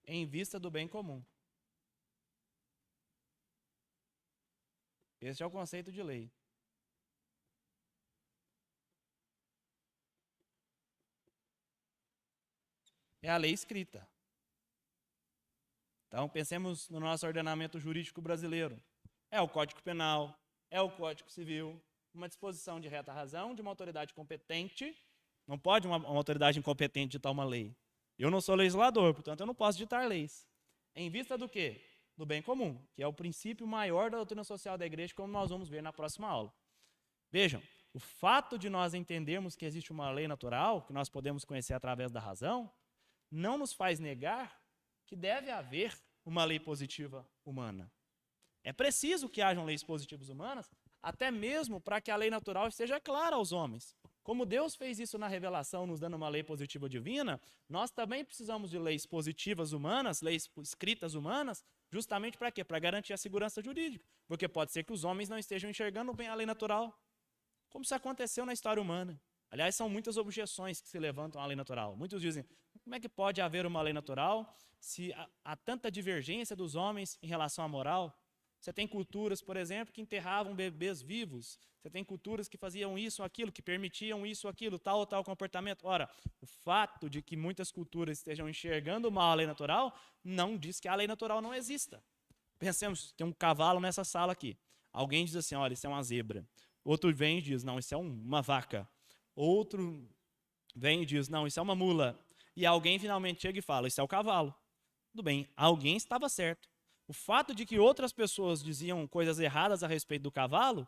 Speaker 1: em vista do bem comum. Esse é o conceito de lei. É a lei escrita. Então, pensemos no nosso ordenamento jurídico brasileiro. É o Código Penal, é o Código Civil, uma disposição de reta razão de uma autoridade competente. Não pode uma autoridade incompetente ditar uma lei. Eu não sou legislador, portanto, eu não posso ditar leis. Em vista do quê? Do bem comum, que é o princípio maior da doutrina social da igreja, como nós vamos ver na próxima aula. Vejam, o fato de nós entendermos que existe uma lei natural, que nós podemos conhecer através da razão, não nos faz negar que deve haver uma lei positiva humana. É preciso que hajam leis positivas humanas, até mesmo para que a lei natural esteja clara aos homens. Como Deus fez isso na revelação, nos dando uma lei positiva divina, nós também precisamos de leis positivas humanas, leis escritas humanas, justamente para quê? Para garantir a segurança jurídica. Porque pode ser que os homens não estejam enxergando bem a lei natural, como isso aconteceu na história humana. Aliás, são muitas objeções que se levantam à lei natural. Muitos dizem, como é que pode haver uma lei natural se há tanta divergência dos homens em relação à moral? Você tem culturas, por exemplo, que enterravam bebês vivos. Você tem culturas que faziam isso ou aquilo, que permitiam isso ou aquilo, tal ou tal comportamento. Ora, o fato de que muitas culturas estejam enxergando mal a lei natural não diz que a lei natural não exista. Pensemos, tem um cavalo nessa sala aqui. Alguém diz assim, olha, isso é uma zebra. Outro vem e diz, não, isso é uma vaca. Outro vem e diz, não, isso é uma mula. E alguém finalmente chega e fala, isso é o cavalo. Tudo bem, alguém estava certo. O fato de que outras pessoas diziam coisas erradas a respeito do cavalo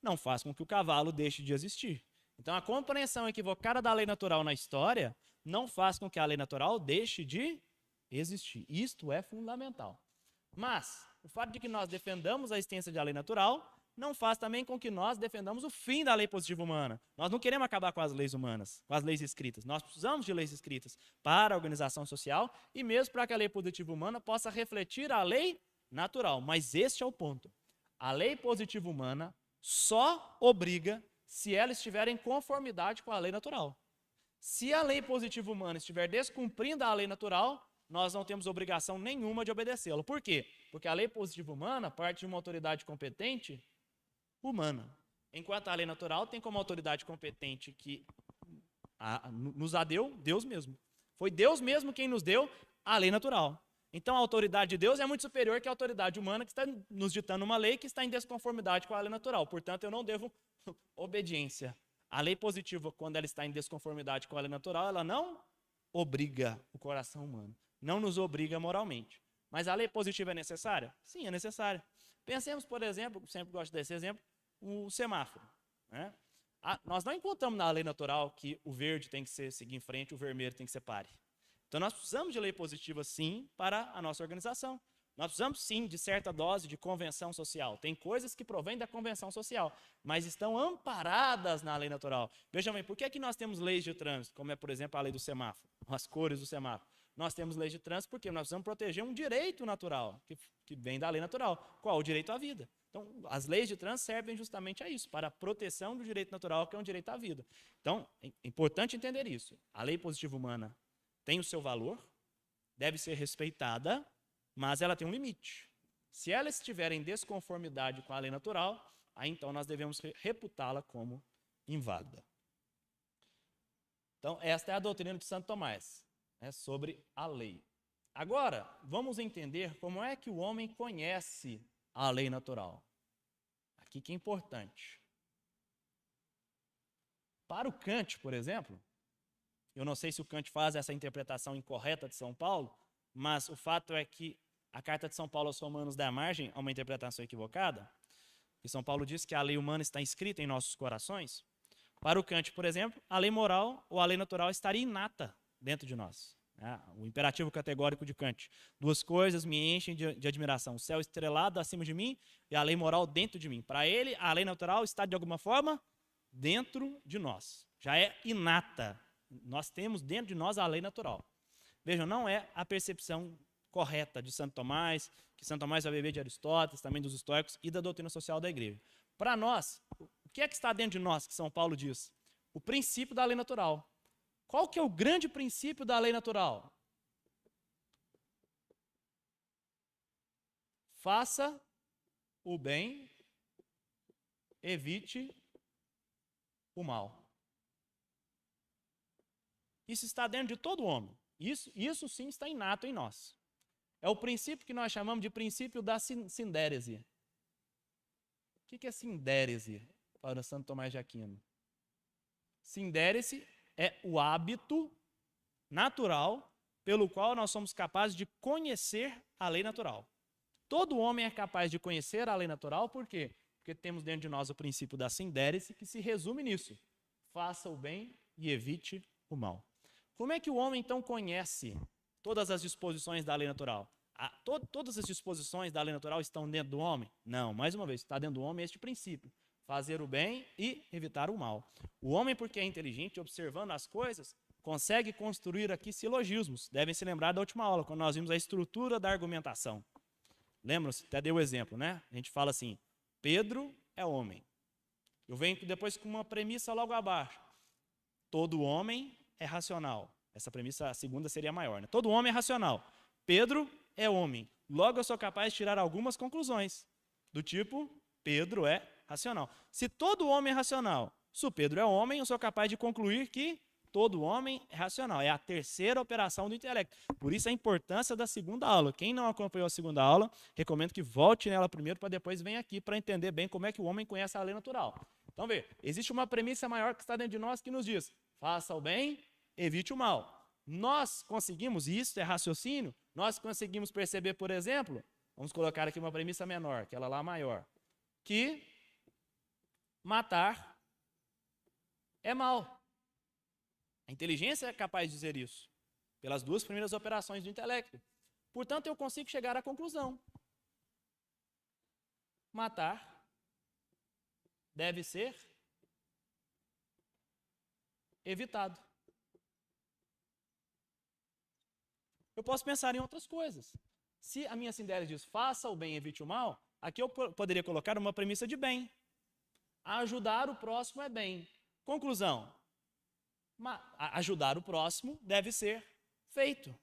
Speaker 1: não faz com que o cavalo deixe de existir. Então, a compreensão equivocada da lei natural na história não faz com que a lei natural deixe de existir. Isto é fundamental. Mas, o fato de que nós defendamos a existência da lei natural não faz também com que nós defendamos o fim da lei positiva humana. Nós não queremos acabar com as leis humanas, com as leis escritas. Nós precisamos de leis escritas para a organização social e mesmo para que a lei positiva humana possa refletir a lei natural. Mas este é o ponto. A lei positiva humana só obriga se ela estiver em conformidade com a lei natural. Se a lei positiva humana estiver descumprindo a lei natural, nós não temos obrigação nenhuma de obedecê-la. Por quê? Porque a lei positiva humana parte de uma autoridade competente humana. Enquanto a lei natural tem como autoridade competente que nos a deu Deus mesmo. Foi Deus mesmo quem nos deu a lei natural. Então a autoridade de Deus é muito superior que a autoridade humana que está nos ditando uma lei que está em desconformidade com a lei natural. Portanto, eu não devo obediência. A lei positiva, quando ela está em desconformidade com a lei natural, ela não obriga o coração humano. Não nos obriga moralmente. Mas a lei positiva é necessária? Sim, é necessária. Pensemos, por exemplo, sempre gosto desse exemplo, o semáforo. Né? Nós não encontramos na lei natural que o verde tem que seguir em frente, o vermelho tem que ser pare. Então nós precisamos de lei positiva, sim, para a nossa organização. Nós precisamos, sim, de certa dose de convenção social. Tem coisas que provêm da convenção social, mas estão amparadas na lei natural. Vejam bem, por que nós temos leis de trânsito, como é, por exemplo, a lei do semáforo, as cores do semáforo? Nós temos leis de trânsito porque nós precisamos proteger um direito natural, que vem da lei natural. Qual? O direito à vida. Então, as leis de trânsito servem justamente a isso, para a proteção do direito natural, que é um direito à vida. Então, é importante entender isso. A lei positiva humana tem o seu valor, deve ser respeitada, mas ela tem um limite. Se ela estiver em desconformidade com a lei natural, aí então nós devemos reputá-la como inválida. Então, esta é a doutrina de Santo Tomás, sobre a lei. Agora, vamos entender como é que o homem conhece a lei natural. Aqui que é importante. Para o Kant, por exemplo, eu não sei se o Kant faz essa interpretação incorreta de São Paulo, mas o fato é que a Carta de São Paulo aos Romanos dá margem a uma interpretação equivocada, e São Paulo diz que a lei humana está inscrita em nossos corações. Para o Kant, por exemplo, a lei moral ou a lei natural estaria inata dentro de nós. O imperativo categórico de Kant. Duas coisas me enchem de admiração: o céu estrelado acima de mim e a lei moral dentro de mim. Para ele, a lei natural está, de alguma forma, dentro de nós. Já é inata. Nós temos dentro de nós a lei natural. Vejam, não é a percepção correta de Santo Tomás, que Santo Tomás vai beber de Aristóteles, também dos estoicos e da doutrina social da igreja. Para nós, o que é que está dentro de nós, que São Paulo diz? O princípio da lei natural. Qual que é o grande princípio da lei natural? Faça o bem, evite o mal. Isso está dentro de todo homem. Isso sim está inato em nós. É o princípio que nós chamamos de princípio da sindérese. O que é sindérese para Santo Tomás de Aquino? Sindérese é o hábito natural pelo qual nós somos capazes de conhecer a lei natural. Todo homem é capaz de conhecer a lei natural, por quê? Porque temos dentro de nós o princípio da sindérese, que se resume nisso: faça o bem e evite o mal. Como é que o homem, então, conhece todas as disposições da lei natural? Todas as disposições da lei natural estão dentro do homem? Não, mais uma vez, está dentro do homem este princípio. fazer o bem e evitar o mal. O homem, porque é inteligente, observando as coisas, consegue construir aqui silogismos. Devem se lembrar da última aula, quando nós vimos a estrutura da argumentação. Lembram-se? Até dei o exemplo, né? A gente fala assim, Pedro é homem. Eu venho depois com uma premissa logo abaixo. Todo homem é racional. Essa premissa, a segunda, seria maior, né? Todo homem é racional. Pedro é homem. Logo, eu sou capaz de tirar algumas conclusões. Do tipo, Pedro é racional. Se todo homem é racional, se o Pedro é homem, eu sou capaz de concluir que todo homem é racional. É a terceira operação do intelecto. Por isso a importância da segunda aula. Quem não acompanhou a segunda aula, recomendo que volte nela primeiro para depois venha aqui para entender bem como é que o homem conhece a lei natural. Então, vê, existe uma premissa maior que está dentro de nós que nos diz, faça o bem, evite o mal. Nós conseguimos, e isso é raciocínio, nós conseguimos perceber, por exemplo, vamos colocar aqui uma premissa menor, aquela lá maior, que matar é mal. A inteligência é capaz de dizer isso, pelas duas primeiras operações do intelecto. Portanto, eu consigo chegar à conclusão. Matar deve ser evitado. Eu posso pensar em outras coisas. Se a minha Sindéres diz, faça o bem e evite o mal, aqui eu poderia colocar uma premissa de bem. Ajudar o próximo é bem. Conclusão. Ajudar o próximo deve ser feito.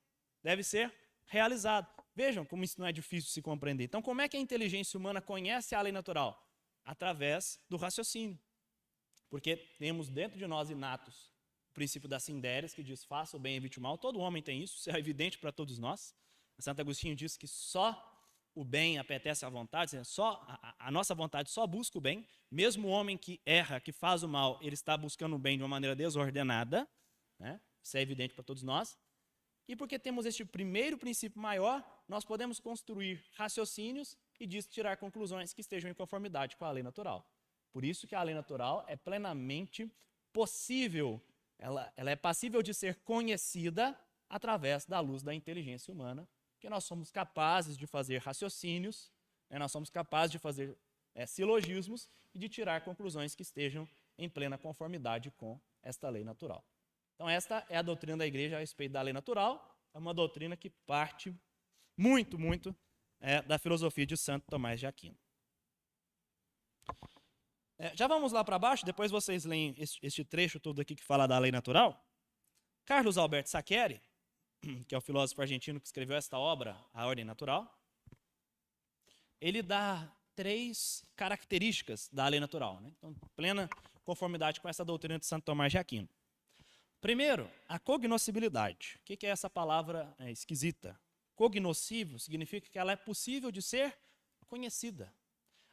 Speaker 1: Deve ser realizado. Vejam como isso não é difícil de se compreender. Então, como é que a inteligência humana conhece a lei natural? Através do raciocínio. Porque temos dentro de nós inatos o princípio da Sindéres, que diz, faça o bem e evite o mal. Todo homem tem isso é evidente para todos nós. Santo Agostinho diz que só o bem apetece à vontade, só a nossa vontade só busca o bem. Mesmo o homem que erra, que faz o mal, ele está buscando o bem de uma maneira desordenada. Né? Isso é evidente para todos nós. E porque temos este primeiro princípio maior, nós podemos construir raciocínios e disso tirar conclusões que estejam em conformidade com a lei natural. Por isso que a lei natural é plenamente possível, ela é passível de ser conhecida através da luz da inteligência humana, que nós somos capazes de fazer raciocínios, né, nós somos capazes de fazer silogismos e de tirar conclusões que estejam em plena conformidade com esta lei natural. Então esta é a doutrina da igreja a respeito da lei natural, é uma doutrina que parte muito da filosofia de Santo Tomás de Aquino. Já vamos lá para baixo, depois vocês leem este trecho todo aqui que fala da lei natural. Carlos Alberto Saccheri, que é o filósofo argentino que escreveu esta obra, A Ordem Natural, ele dá 3 características da lei natural, né? Então, plena conformidade com essa doutrina de Santo Tomás de Aquino. Primeiro, a cognoscibilidade. O que é essa palavra esquisita? Cognoscível significa que ela é possível de ser conhecida.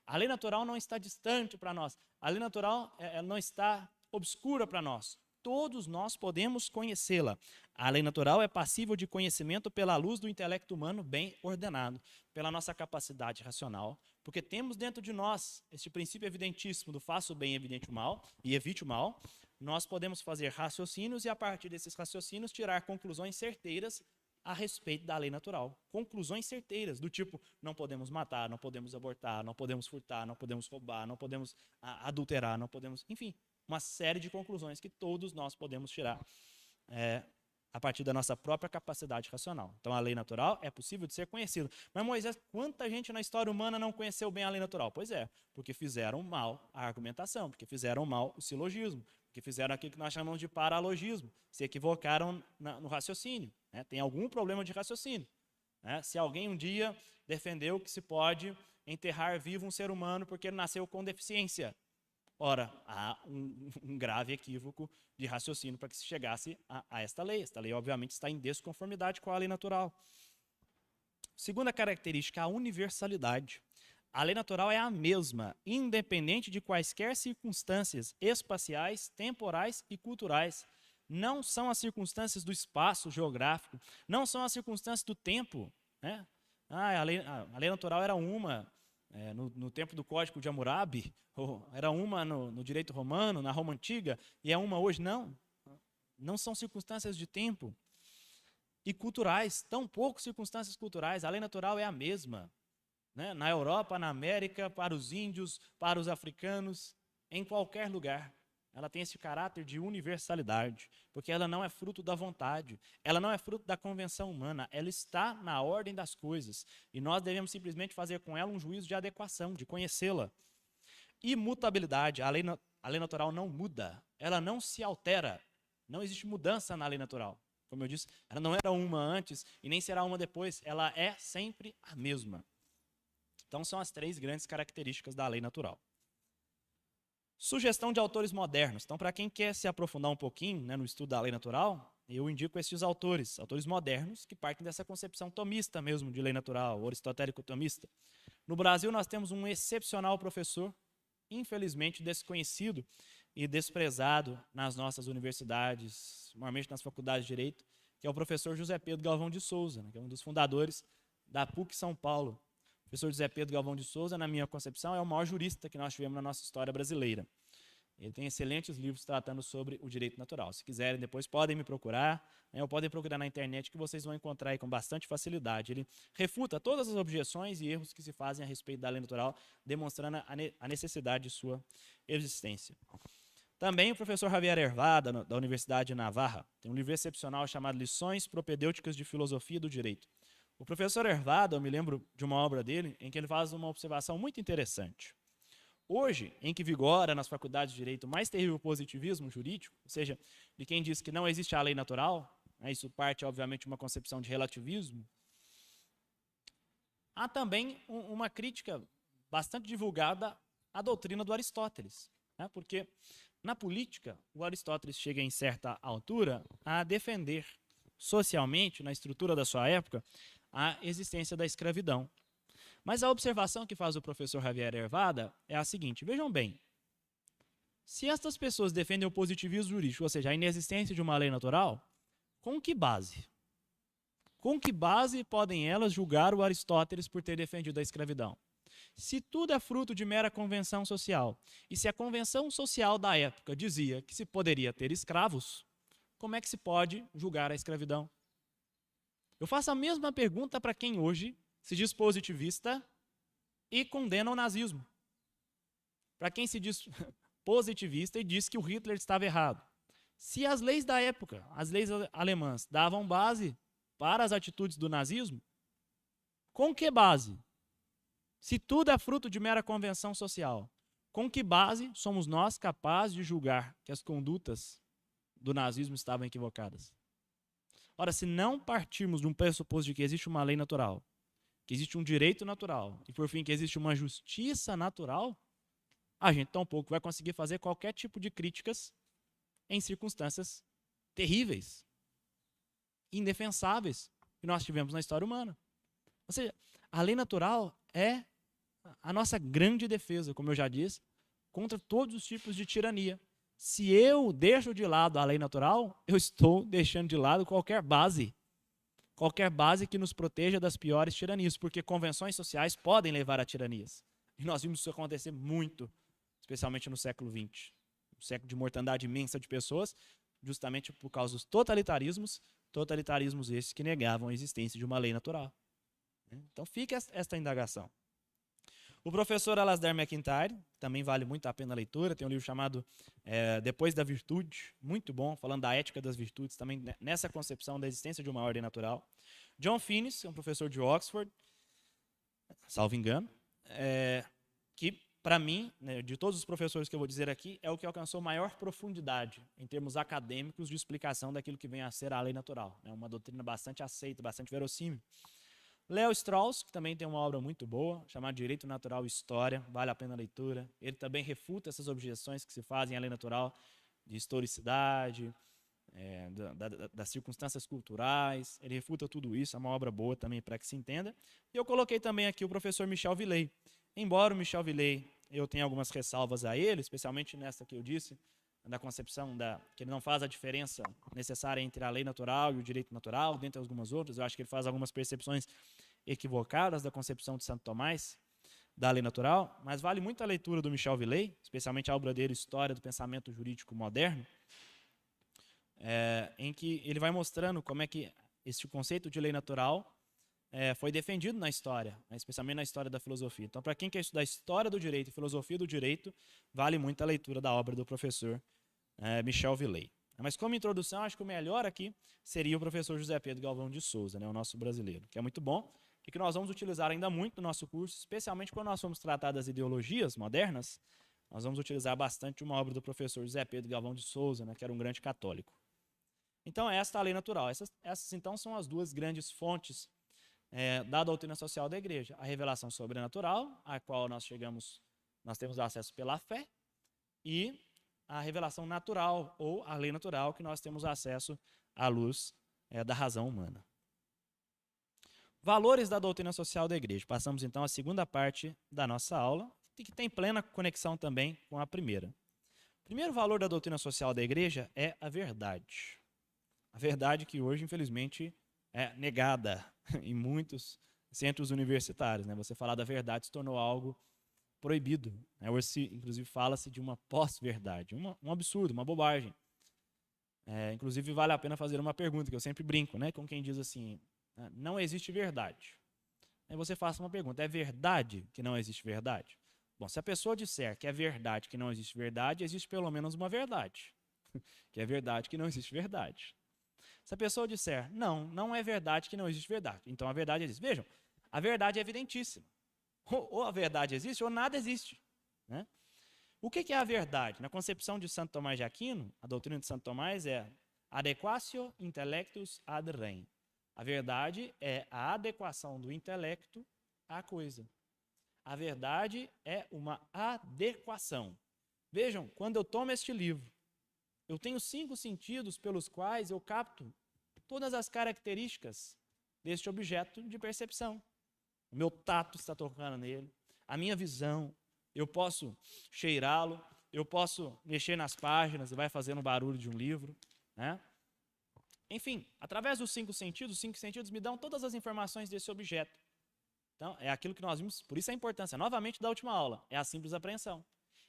Speaker 1: A lei natural não está distante para nós. A lei natural não está obscura para nós. Todos nós podemos conhecê-la. A lei natural é passível de conhecimento pela luz do intelecto humano bem ordenado, pela nossa capacidade racional, porque temos dentro de nós este princípio evidentíssimo do faça o bem e evite o mal. Nós podemos fazer raciocínios e, a partir desses raciocínios, tirar conclusões certeiras a respeito da lei natural. Conclusões certeiras, do tipo, não podemos matar, não podemos abortar, não podemos furtar, não podemos roubar, não podemos adulterar, não podemos... Enfim, uma série de conclusões que todos nós podemos tirar a partir da nossa própria capacidade racional. Então, a lei natural é possível de ser conhecida. Mas, Moisés, quanta gente na história humana não conheceu bem a lei natural? Pois é, porque fizeram mal a argumentação, porque fizeram mal o silogismo, porque fizeram aquilo que nós chamamos de paralogismo, se equivocaram no raciocínio, né? Tem algum problema de raciocínio. Né? Se alguém um dia defendeu que se pode enterrar vivo um ser humano porque ele nasceu com deficiência, ora, há um grave equívoco de raciocínio para que se chegasse a esta lei. Esta lei, obviamente, está em desconformidade com a lei natural. Segunda característica, a universalidade. A lei natural é a mesma, independente de quaisquer circunstâncias espaciais, temporais e culturais. Não são as circunstâncias do espaço geográfico, não são as circunstâncias do tempo. Né? A lei natural era uma no tempo do Código de Hammurabi, ou era uma no direito romano, na Roma Antiga, e é uma hoje. Não. Não são circunstâncias de tempo. E culturais, tampouco circunstâncias culturais. A lei natural é a mesma. né? Na Europa, na América, para os índios, para os africanos, em qualquer lugar. Ela tem esse caráter de universalidade, porque ela não é fruto da vontade, ela não é fruto da convenção humana, ela está na ordem das coisas. E nós devemos simplesmente fazer com ela um juízo de adequação, de conhecê-la. Imutabilidade, a lei natural não muda, ela não se altera. Não existe mudança na lei natural. Como eu disse, ela não era uma antes e nem será uma depois, ela é sempre a mesma. Então são as 3 grandes características da lei natural. Sugestão de autores modernos. Então, para quem quer se aprofundar um pouquinho, né, no estudo da lei natural, eu indico esses autores modernos, que partem dessa concepção tomista mesmo de lei natural, aristotélico-tomista. No Brasil, nós temos um excepcional professor, infelizmente desconhecido e desprezado nas nossas universidades, normalmente nas faculdades de Direito, que é o professor José Pedro Galvão de Souza, né, que é um dos fundadores da PUC São Paulo. O professor José Pedro Galvão de Souza, na minha concepção, é o maior jurista que nós tivemos na nossa história brasileira. Ele tem excelentes livros tratando sobre o direito natural. Se quiserem, depois podem me procurar, né, ou podem procurar na internet, que vocês vão encontrar aí com bastante facilidade. Ele refuta todas as objeções e erros que se fazem a respeito da lei natural, demonstrando a necessidade de sua existência. Também o professor Javier Hervada, da Universidade de Navarra, tem um livro excepcional chamado Lições Propedêuticas de Filosofia do Direito. O professor Hervada, eu me lembro de uma obra dele, em que ele faz uma observação muito interessante. Hoje, em que vigora nas faculdades de Direito o mais terrível positivismo jurídico, ou seja, de quem diz que não existe a lei natural, né, isso parte, obviamente, de uma concepção de relativismo, há também uma crítica bastante divulgada à doutrina do Aristóteles, né, porque na política, o Aristóteles chega em certa altura a defender socialmente, na estrutura da sua época, a existência da escravidão. Mas a observação que faz o professor Javier Hervada é a seguinte: vejam bem, se estas pessoas defendem o positivismo jurídico, ou seja, a inexistência de uma lei natural, com que base? Com que base podem elas julgar o Aristóteles por ter defendido a escravidão? Se tudo é fruto de mera convenção social, e se a convenção social da época dizia que se poderia ter escravos, como é que se pode julgar a escravidão? Eu faço a mesma pergunta para quem hoje se diz positivista e condena o nazismo. Para quem se diz positivista e diz que o Hitler estava errado. Se as leis da época, as leis alemãs, davam base para as atitudes do nazismo, com que base? Se tudo é fruto de mera convenção social, com que base somos nós capazes de julgar que as condutas do nazismo estavam equivocadas? Ora, se não partirmos de um pressuposto de que existe uma lei natural, que existe um direito natural e, por fim, que existe uma justiça natural, a gente tampouco vai conseguir fazer qualquer tipo de críticas em circunstâncias terríveis, indefensáveis, que nós tivemos na história humana. Ou seja, a lei natural é a nossa grande defesa, como eu já disse, contra todos os tipos de tirania. Se eu deixo de lado a lei natural, eu estou deixando de lado qualquer base que nos proteja das piores tiranias, porque convenções sociais podem levar a tiranias. E nós vimos isso acontecer muito, especialmente no século XX, um século de mortandade imensa de pessoas, justamente por causa dos totalitarismos esses que negavam a existência de uma lei natural. Então fica esta indagação. O professor Alasdair MacIntyre, também vale muito a pena a leitura, tem um livro chamado Depois da Virtude, muito bom, falando da ética das virtudes, também nessa concepção da existência de uma ordem natural. John Finnis, um professor de Oxford, salvo engano, que, para mim, né, de todos os professores que eu vou dizer aqui, é o que alcançou maior profundidade, em termos acadêmicos, de explicação daquilo que vem a ser a lei natural. É uma doutrina bastante aceita, bastante verossímil. Leo Strauss, que também tem uma obra muito boa, chamada Direito Natural e História, vale a pena a leitura. Ele também refuta essas objeções que se fazem à lei natural, de historicidade, das circunstâncias culturais. Ele refuta tudo isso, é uma obra boa também para que se entenda. E eu coloquei também aqui o professor Michel Villey. Embora o Michel Villey, eu tenha algumas ressalvas a ele, especialmente nessa que eu disse, da concepção que ele não faz a diferença necessária entre a lei natural e o direito natural, dentre algumas outras. Eu acho que ele faz algumas percepções equivocadas da concepção de Santo Tomás da lei natural, mas vale muito a leitura do Michel Villey, especialmente a obra dele, História do Pensamento Jurídico Moderno, em que ele vai mostrando como é que esse conceito de lei natural foi defendido na história, né, especialmente na história da filosofia. Então, para quem quer estudar história do direito e filosofia do direito, vale muito a leitura da obra do professor Michel Villey. Mas como introdução, acho que o melhor aqui seria o professor José Pedro Galvão de Souza, né, o nosso brasileiro, que é muito bom e que nós vamos utilizar ainda muito no nosso curso, especialmente quando nós formos tratar das ideologias modernas, nós vamos utilizar bastante uma obra do professor José Pedro Galvão de Souza, né, que era um grande católico. Então, esta é a lei natural. Essas então, são as duas grandes fontes da doutrina social da igreja. A revelação sobrenatural, a qual nós temos acesso pela fé, e a revelação natural, ou a lei natural, que nós temos acesso à luz da razão humana. Valores da doutrina social da igreja. Passamos então à segunda parte da nossa aula, que tem plena conexão também com a primeira. O primeiro valor da doutrina social da igreja é a verdade. A verdade que hoje, infelizmente, é negada em muitos centros universitários. Né? Você falar da verdade se tornou algo proibido. Né? Hoje, inclusive, fala-se de uma pós-verdade. Um absurdo, uma bobagem. Inclusive, vale a pena fazer uma pergunta, que eu sempre brinco, né? Com quem diz assim, não existe verdade. Aí você faça uma pergunta, é verdade que não existe verdade? Bom, se a pessoa disser que é verdade que não existe verdade, existe pelo menos uma verdade. Que é verdade que não existe verdade. Se a pessoa disser, não é verdade que não existe verdade, então a verdade existe. Vejam, a verdade é evidentíssima. Ou a verdade existe ou nada existe. Né? O que é a verdade? Na concepção de Santo Tomás de Aquino, a doutrina de Santo Tomás é adequatio intellectus ad rem. A verdade é a adequação do intelecto à coisa. A verdade é uma adequação. Vejam, quando eu tomo este livro, eu tenho 5 sentidos pelos quais eu capto todas as características deste objeto de percepção. O meu tato está tocando nele, a minha visão, eu posso cheirá-lo, eu posso mexer nas páginas e vai fazendo o barulho de um livro. Né? Enfim, através dos 5 sentidos, os 5 sentidos me dão todas as informações desse objeto. Então, é aquilo que nós vimos, por isso a importância, novamente, da última aula, é a simples apreensão.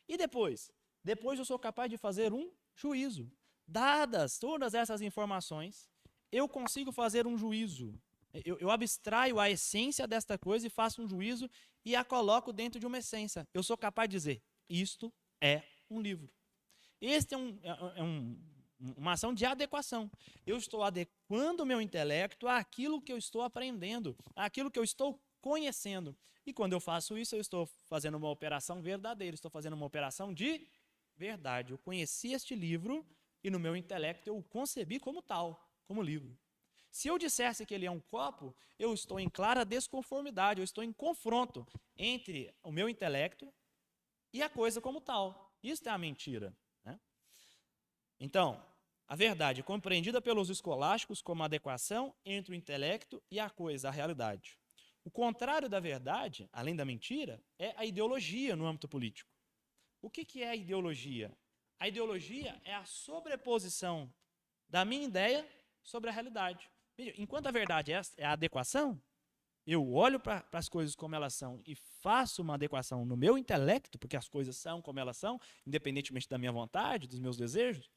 Speaker 1: E depois? Depois eu sou capaz de fazer um juízo. Dadas todas essas informações, eu consigo fazer um juízo. Eu abstraio a essência desta coisa e faço um juízo e a coloco dentro de uma essência. Eu sou capaz de dizer, isto é um livro. Este é uma ação de adequação. Eu estou adequando o meu intelecto àquilo que eu estou aprendendo, àquilo que eu estou conhecendo. E quando eu faço isso, eu estou fazendo uma operação verdadeira, estou fazendo uma operação de verdade. Eu conheci este livro e no meu intelecto eu o concebi como tal, como livro. Se eu dissesse que ele é um copo, eu estou em clara desconformidade, eu estou em confronto entre o meu intelecto e a coisa como tal. Isso é a mentira. Né? Então, a verdade compreendida pelos escolásticos como a adequação entre o intelecto e a coisa, a realidade. O contrário da verdade, além da mentira, é a ideologia no âmbito político. O que é a ideologia? A ideologia é a sobreposição da minha ideia sobre a realidade. Enquanto a verdade é a adequação, eu olho para as coisas como elas são e faço uma adequação no meu intelecto, porque as coisas são como elas são, independentemente da minha vontade, dos meus desejos.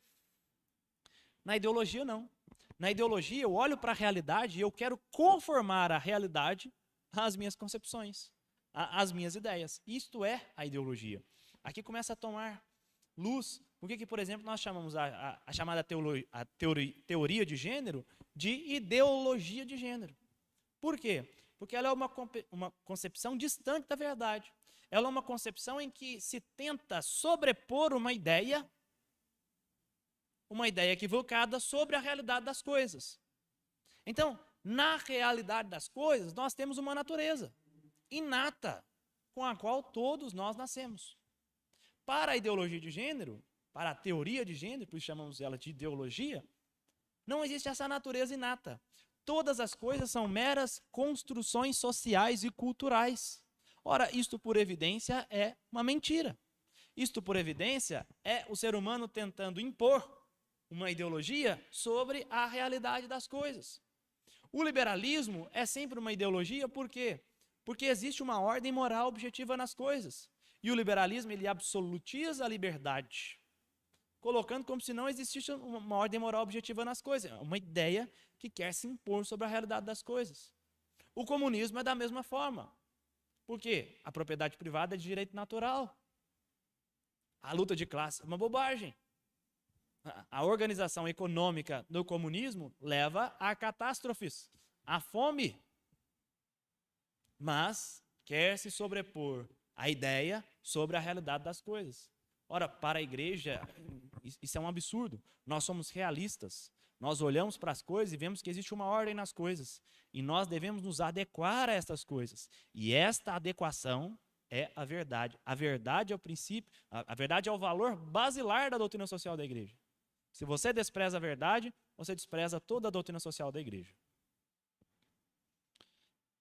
Speaker 1: Na ideologia, não. Na ideologia, eu olho para a realidade e eu quero conformar a realidade às minhas concepções, às minhas ideias. Isto é a ideologia. Aqui começa a tomar luz. Por que, por exemplo, nós chamamos a chamada teoria de gênero de ideologia de gênero? Por quê? Porque ela é uma concepção distante da verdade. Ela é uma concepção em que se tenta sobrepor uma ideia equivocada sobre a realidade das coisas. Então, na realidade das coisas, nós temos uma natureza inata com a qual todos nós nascemos. Para a ideologia de gênero, para a teoria de gênero, por isso chamamos ela de ideologia, não existe essa natureza inata. Todas as coisas são meras construções sociais e culturais. Ora, isto por evidência é uma mentira. Isto por evidência é o ser humano tentando impor uma ideologia sobre a realidade das coisas. O liberalismo é sempre uma ideologia, por quê? Porque existe uma ordem moral objetiva nas coisas. E o liberalismo, ele absolutiza a liberdade, colocando como se não existisse uma ordem moral objetiva nas coisas. É uma ideia que quer se impor sobre a realidade das coisas. O comunismo é da mesma forma. Por quê? A propriedade privada é de direito natural. A luta de classe é uma bobagem. A organização econômica do comunismo leva a catástrofes, à fome. Mas quer se sobrepor a ideia sobre a realidade das coisas. Ora, para a igreja, isso é um absurdo. Nós somos realistas. Nós olhamos para as coisas e vemos que existe uma ordem nas coisas. E nós devemos nos adequar a essas coisas. E esta adequação é a verdade. A verdade é o princípio, a verdade é o valor basilar da doutrina social da igreja. Se você despreza a verdade, você despreza toda a doutrina social da igreja.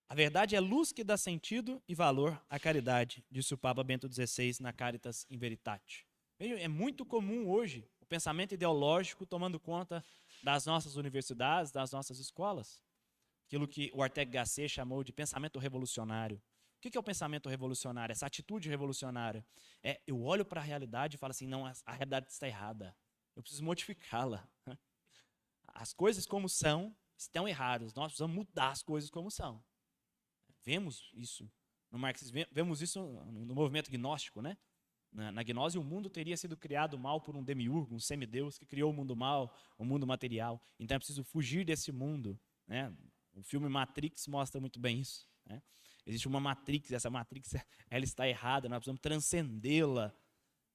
Speaker 1: A verdade é luz que dá sentido e valor à caridade, disse o Papa Bento XVI na Caritas in Veritate. É muito comum hoje o pensamento ideológico tomando conta das nossas universidades, das nossas escolas. Aquilo que o Ortega Gasset chamou de pensamento revolucionário. O que é o pensamento revolucionário? Essa atitude revolucionária. Eu olho para a realidade e falo assim, não, a realidade está errada. Eu preciso modificá-la. As coisas como são estão erradas. Nós precisamos mudar as coisas como são. Vemos isso no marxismo, vemos isso no movimento gnóstico, né? Na gnose, o mundo teria sido criado mal por um demiurgo, um semideus, que criou o mundo mal, o mundo material. Então é preciso fugir desse mundo, né? O filme Matrix mostra muito bem isso, né? Existe uma Matrix, essa Matrix ela está errada, nós precisamos transcendê-la.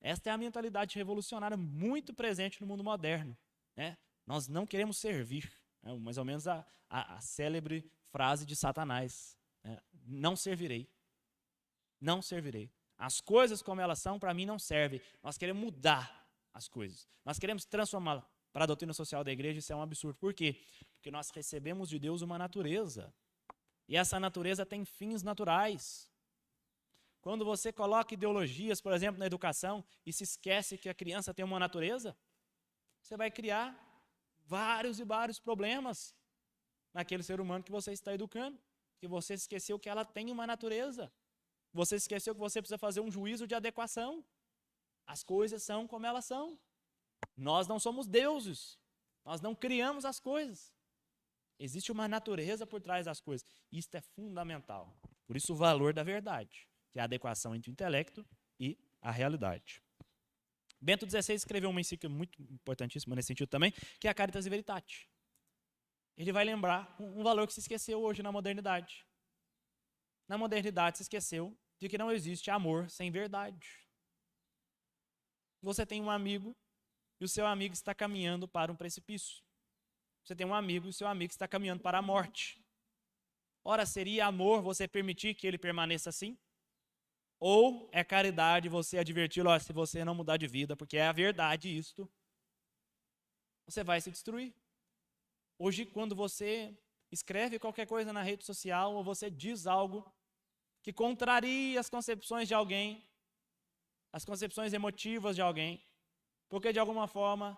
Speaker 1: Esta é a mentalidade revolucionária muito presente no mundo moderno, né? Nós não queremos servir, né? Mais ou menos a célebre frase de Satanás. Não servirei. Não servirei. As coisas como elas são, para mim, não servem. Nós queremos mudar as coisas. Nós queremos transformá-las. Para a doutrina social da igreja, isso é um absurdo. Por quê? Porque nós recebemos de Deus uma natureza. E essa natureza tem fins naturais. Quando você coloca ideologias, por exemplo, na educação, e se esquece que a criança tem uma natureza, você vai criar vários e vários problemas naquele ser humano que você está educando. Que você esqueceu que ela tem uma natureza. Você esqueceu que você precisa fazer um juízo de adequação. As coisas são como elas são. Nós não somos deuses. Nós não criamos as coisas. Existe uma natureza por trás das coisas. Isto é fundamental. Por isso o valor da verdade, que é a adequação entre o intelecto e a realidade. Bento XVI escreveu uma encíclica muito importantíssima nesse sentido também, que é a Caritas in Veritate. Ele vai lembrar um valor que se esqueceu hoje na modernidade. Na modernidade se esqueceu de que não existe amor sem verdade. Você tem um amigo e o seu amigo está caminhando para um precipício. Você tem um amigo e o seu amigo está caminhando para a morte. Ora, seria amor você permitir que ele permaneça assim? Ou é caridade você adverti-lo, se você não mudar de vida, porque é a verdade isto, você vai se destruir. Hoje, quando você escreve qualquer coisa na rede social ou você diz algo que contraria as concepções de alguém, as concepções emotivas de alguém, porque de alguma forma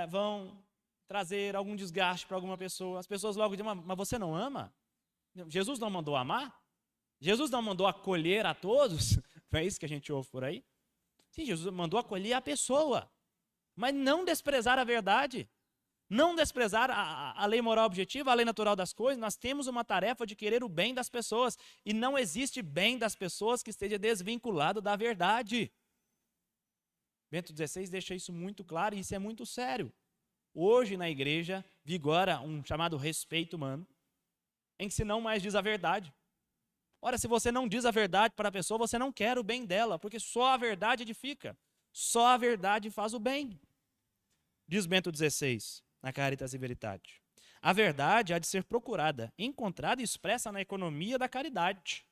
Speaker 1: vão trazer algum desgaste para alguma pessoa, as pessoas logo dizem, mas você não ama? Jesus não mandou amar? Jesus não mandou acolher a todos? Não é isso que a gente ouve por aí? Sim, Jesus mandou acolher a pessoa, mas não desprezar a verdade. Não desprezar a lei moral objetiva, a lei natural das coisas. Nós temos uma tarefa de querer o bem das pessoas. E não existe bem das pessoas que esteja desvinculado da verdade. Bento XVI deixa isso muito claro e isso é muito sério. Hoje na igreja vigora um chamado respeito humano, em que se não mais diz a verdade. Ora, se você não diz a verdade para a pessoa, você não quer o bem dela, porque só a verdade edifica. Só a verdade faz o bem. Diz Bento XVI. Na Caritas in Veritate. A verdade há de ser procurada, encontrada e expressa na economia da caridade.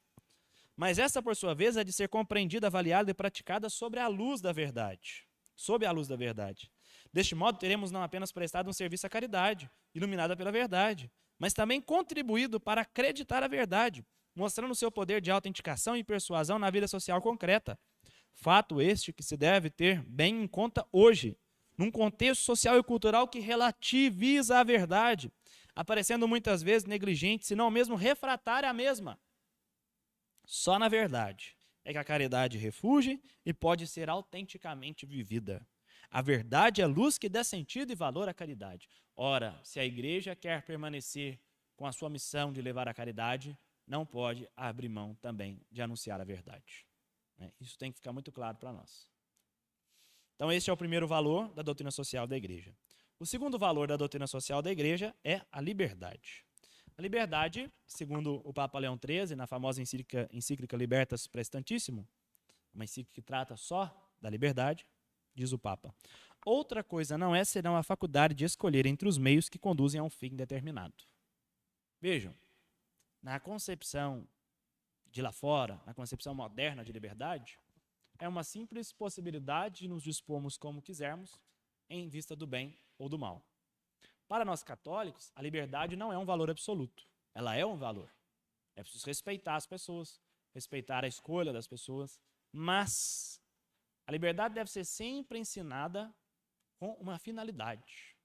Speaker 1: Mas essa, por sua vez, há de ser compreendida, avaliada e praticada sob a luz da verdade. Sob a luz da verdade. Deste modo, teremos não apenas prestado um serviço à caridade, iluminada pela verdade, mas também contribuído para acreditar a verdade, mostrando seu poder de autenticação e persuasão na vida social concreta. Fato este que se deve ter bem em conta hoje, num contexto social e cultural que relativiza a verdade, aparecendo muitas vezes negligente, se não mesmo refratária à mesma. Só na verdade é que a caridade refugia e pode ser autenticamente vivida. A verdade é luz que dá sentido e valor à caridade. Ora, se a igreja quer permanecer com a sua missão de levar a caridade, não pode abrir mão também de anunciar a verdade. Isso tem que ficar muito claro para nós. Então, esse é o primeiro valor da doutrina social da igreja. O segundo valor da doutrina social da igreja é a liberdade. A liberdade, segundo o Papa Leão XIII, na famosa encíclica Libertas Praestantissimo, uma encíclica que trata só da liberdade, diz o Papa: outra coisa não é senão a faculdade de escolher entre os meios que conduzem a um fim determinado. Vejam, na concepção de lá fora, na concepção moderna de liberdade, é uma simples possibilidade de nos dispormos como quisermos em vista do bem ou do mal. Para nós católicos, a liberdade não é um valor absoluto. Ela é um valor. É preciso respeitar as pessoas, respeitar a escolha das pessoas, mas a liberdade deve ser sempre ensinada com uma finalidade.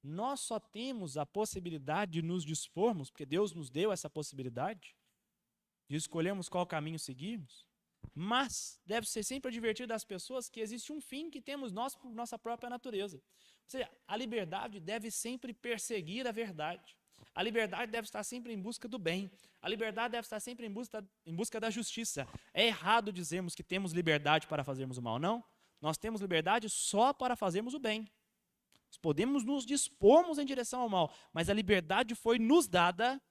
Speaker 1: Nós só temos a possibilidade de nos dispormos, porque Deus nos deu essa possibilidade, de escolhermos qual caminho seguirmos, mas deve ser sempre advertido às pessoas que existe um fim que temos nós por nossa própria natureza. Ou seja, a liberdade deve sempre perseguir a verdade. A liberdade deve estar sempre em busca do bem. A liberdade deve estar sempre em busca da justiça. É errado dizermos que temos liberdade para fazermos o mal, não. Nós temos liberdade só para fazermos o bem. Nós podemos nos dispormos em direção ao mal, mas a liberdade foi nos dada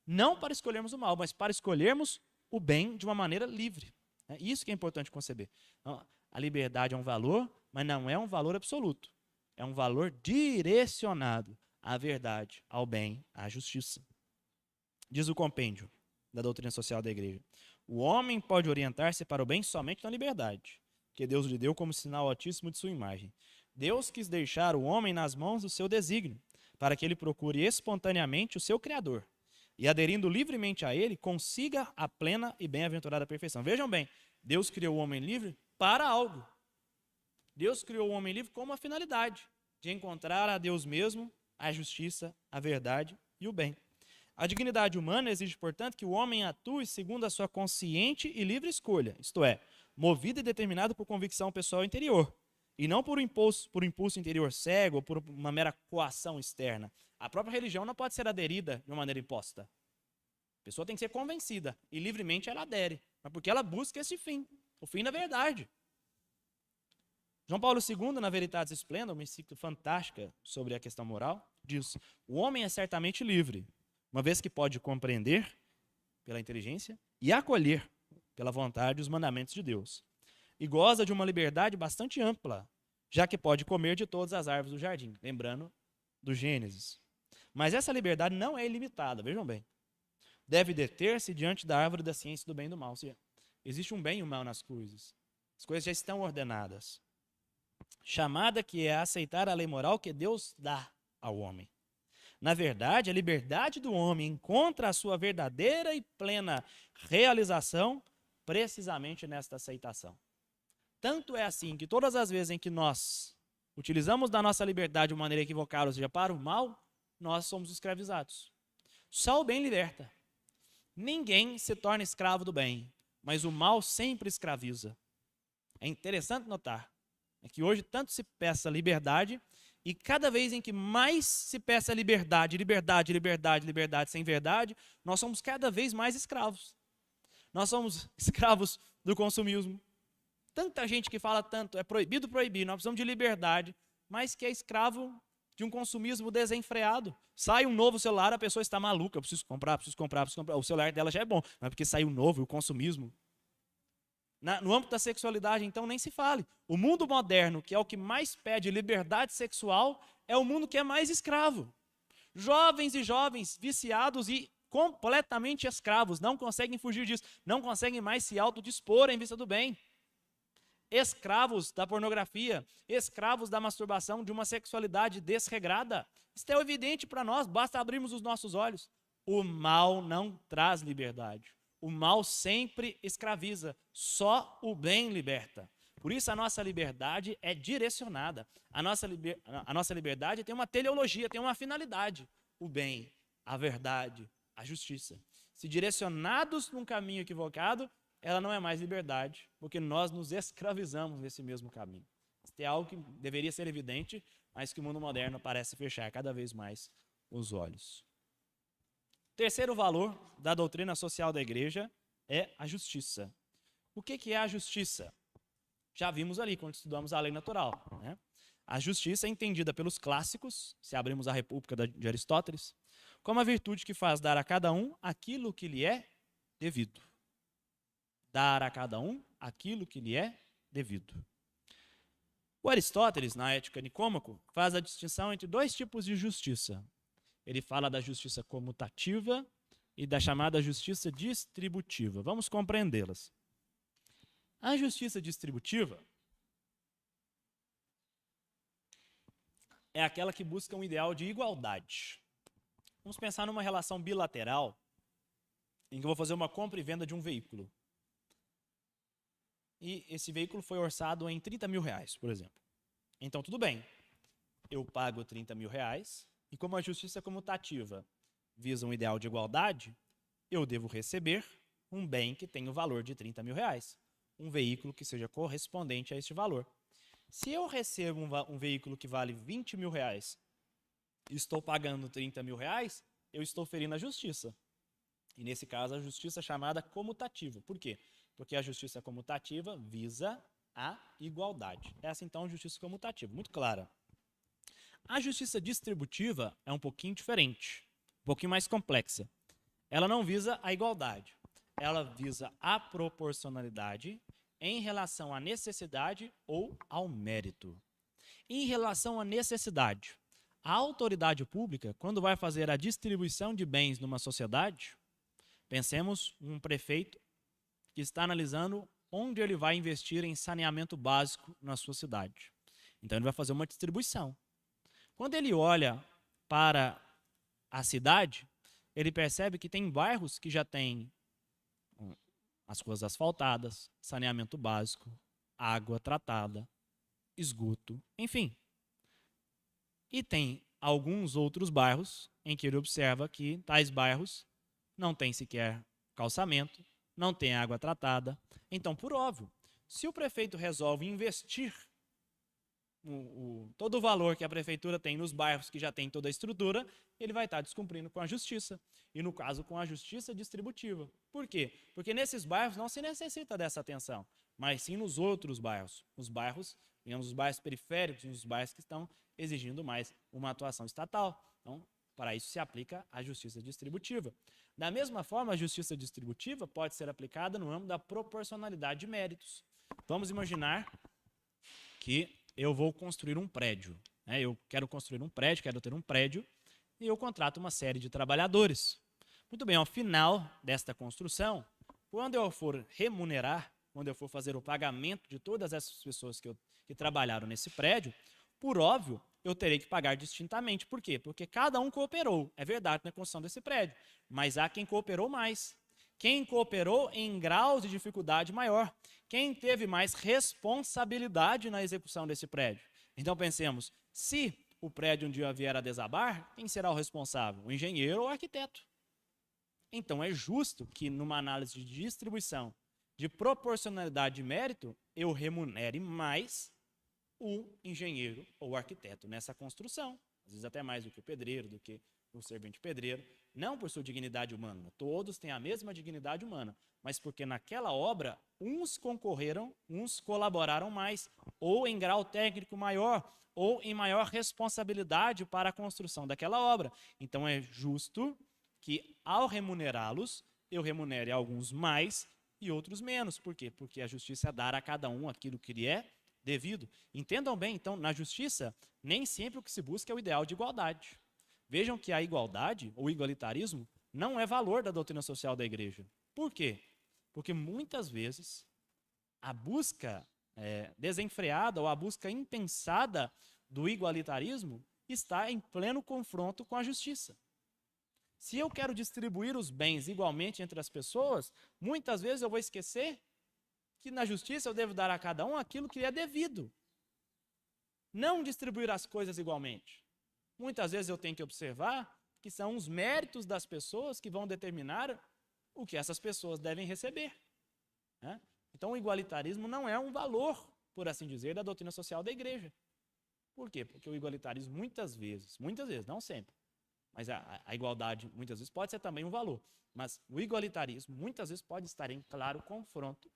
Speaker 1: não para escolhermos o mal, mas para escolhermos o bem de uma maneira livre. É isso que é importante conceber. Então, a liberdade é um valor, mas não é um valor absoluto. É um valor direcionado à verdade, ao bem, à justiça. Diz o compêndio da doutrina social da igreja: o homem pode orientar-se para o bem somente na liberdade, que Deus lhe deu como sinal altíssimo de sua imagem. Deus quis deixar o homem nas mãos do seu desígnio, para que ele procure espontaneamente o seu Criador, e aderindo livremente a ele, consiga a plena e bem-aventurada perfeição. Vejam bem, Deus criou o homem livre para algo. Deus criou o homem livre com uma finalidade, de encontrar a Deus mesmo, a justiça, a verdade e o bem. A dignidade humana exige, portanto, que o homem atue segundo a sua consciente e livre escolha, isto é, movido e determinado por convicção pessoal interior, e não por impulso interior cego ou por uma mera coação externa. A própria religião não pode ser aderida de uma maneira imposta. A pessoa tem que ser convencida e livremente ela adere, mas porque ela busca esse fim, o fim da verdade. João Paulo II, na Veritatis Splendor, uma encíclica fantástica sobre a questão moral, diz: o homem é certamente livre, uma vez que pode compreender pela inteligência e acolher pela vontade os mandamentos de Deus. E goza de uma liberdade bastante ampla, já que pode comer de todas as árvores do jardim, lembrando do Gênesis. Mas essa liberdade não é ilimitada, vejam bem. Deve deter-se diante da árvore da ciência do bem e do mal. Ou seja, existe um bem e um mal nas coisas. As coisas já estão ordenadas. Chamada que é aceitar a lei moral que Deus dá ao homem. Na verdade, a liberdade do homem encontra a sua verdadeira e plena realização precisamente nesta aceitação. Tanto é assim que todas as vezes em que nós utilizamos da nossa liberdade de uma maneira equivocada, ou seja, para o mal, nós somos escravizados. Só o bem liberta. Ninguém se torna escravo do bem, mas o mal sempre escraviza. É interessante notar que hoje tanto se peça liberdade, e cada vez em que mais se peça liberdade, liberdade, liberdade, liberdade sem verdade, nós somos cada vez mais escravos. Nós somos escravos do consumismo. Tanta gente que fala tanto, é proibido proibir, nós precisamos de liberdade, mas que é escravo de um consumismo desenfreado. Sai um novo celular, a pessoa está maluca, eu preciso comprar, preciso comprar, preciso comprar. O celular dela já é bom, mas porque saiu novo, o consumismo. No âmbito da sexualidade, então, nem se fale. O mundo moderno, que é o que mais pede liberdade sexual, é o mundo que é mais escravo. Jovens e jovens viciados e completamente escravos, não conseguem fugir disso, não conseguem mais se autodispor em vista do bem. Escravos da pornografia, escravos da masturbação, de uma sexualidade desregrada. Isso é evidente para nós, basta abrirmos os nossos olhos. O mal não traz liberdade. O mal sempre escraviza, só o bem liberta. Por isso a nossa liberdade é direcionada. A nossa liberdade tem uma teleologia, tem uma finalidade. O bem, a verdade, a justiça. Se direcionados num caminho equivocado, ela não é mais liberdade, porque nós nos escravizamos nesse mesmo caminho. Isso é algo que deveria ser evidente, mas que o mundo moderno parece fechar cada vez mais os olhos. terceiro valor da doutrina social da igreja é a justiça. O que é a justiça? Já vimos ali quando estudamos a lei natural, né? A justiça é entendida pelos clássicos, se abrimos a República de Aristóteles, como a virtude que faz dar a cada um aquilo que lhe é devido. Dar a cada um aquilo que lhe é devido. O Aristóteles, na Ética Nicômaco, faz a distinção entre dois tipos de justiça. Ele fala da justiça comutativa e da chamada justiça distributiva. Vamos compreendê-las. A justiça distributiva é aquela que busca um ideal de igualdade. Vamos pensar numa relação bilateral em que eu vou fazer uma compra e venda de um veículo. E esse veículo foi orçado em 30 mil reais, por exemplo. Então, tudo bem. Eu pago 30 mil reais e como a justiça comutativa visa um ideal de igualdade, eu devo receber um bem que tem o valor de 30 mil reais. Um veículo que seja correspondente a este valor. Se eu recebo um veículo que vale 20 mil reais e estou pagando 30 mil reais, eu estou ferindo a justiça. E nesse caso, a justiça é chamada comutativa. Por quê? Porque a justiça comutativa visa a igualdade. Essa, então, é a justiça comutativa, muito clara. A justiça distributiva é um pouquinho diferente, um pouquinho mais complexa. Ela não visa a igualdade, ela visa a proporcionalidade em relação à necessidade ou ao mérito. Em relação à necessidade, a autoridade pública, quando vai fazer a distribuição de bens numa sociedade, pensemos um prefeito que está analisando onde ele vai investir em saneamento básico na sua cidade. Então ele vai fazer uma distribuição. Quando ele olha para a cidade, ele percebe que tem bairros que já têm as ruas asfaltadas, saneamento básico, água tratada, esgoto, enfim. E tem alguns outros bairros em que ele observa que tais bairros não têm sequer calçamento, não tem água tratada. Então, por óbvio, se o prefeito resolve investir todo o valor que a prefeitura tem nos bairros que já tem toda a estrutura, ele vai estar descumprindo com a justiça. E, no caso, com a justiça distributiva. Por quê? Porque nesses bairros não se necessita dessa atenção, mas sim nos outros bairros. Os bairros, digamos, os bairros periféricos, os bairros que estão exigindo mais uma atuação estatal. Então, para isso se aplica a justiça distributiva. Da mesma forma, a justiça distributiva pode ser aplicada no âmbito da proporcionalidade de méritos. Vamos imaginar que eu vou construir um prédio. Eu quero construir um prédio, quero ter um prédio, e eu contrato uma série de trabalhadores. Muito bem, ao final desta construção, quando eu for remunerar, quando eu for fazer o pagamento de todas essas pessoas que trabalharam nesse prédio, por óbvio, eu terei que pagar distintamente. Por quê? Porque cada um cooperou, é verdade, na construção desse prédio, mas há quem cooperou mais. Quem cooperou em graus de dificuldade maior. Quem teve mais responsabilidade na execução desse prédio. Então pensemos, se o prédio um dia vier a desabar, quem será o responsável? O engenheiro ou o arquiteto? Então é justo que numa análise de distribuição, de proporcionalidade de mérito, eu remunere mais o engenheiro ou o arquiteto nessa construção. Às vezes até mais do que o pedreiro, do que o servente pedreiro. Não por sua dignidade humana, todos têm a mesma dignidade humana, mas porque naquela obra uns concorreram, uns colaboraram mais, ou em grau técnico maior, ou em maior responsabilidade para a construção daquela obra. Então é justo que ao remunerá-los, eu remunere alguns mais e outros menos. Por quê? Porque a justiça é dar a cada um aquilo que lhe é devido. Entendam bem, então, na justiça, nem sempre o que se busca é o ideal de igualdade. Vejam que a igualdade, ou igualitarismo, não é valor da doutrina social da igreja. Por quê? Porque muitas vezes a busca desenfreada ou a busca impensada do igualitarismo está em pleno confronto com a justiça. Se eu quero distribuir os bens igualmente entre as pessoas, muitas vezes eu vou esquecer que na justiça eu devo dar a cada um aquilo que lhe é devido. Não distribuir as coisas igualmente. Muitas vezes eu tenho que observar que são os méritos das pessoas que vão determinar o que essas pessoas devem receber. Então o igualitarismo não é um valor, por assim dizer, da doutrina social da igreja. Por quê? Porque o igualitarismo muitas vezes, não sempre, Mas a igualdade, muitas vezes, pode ser também um valor. Mas o igualitarismo, muitas vezes, pode estar em claro confronto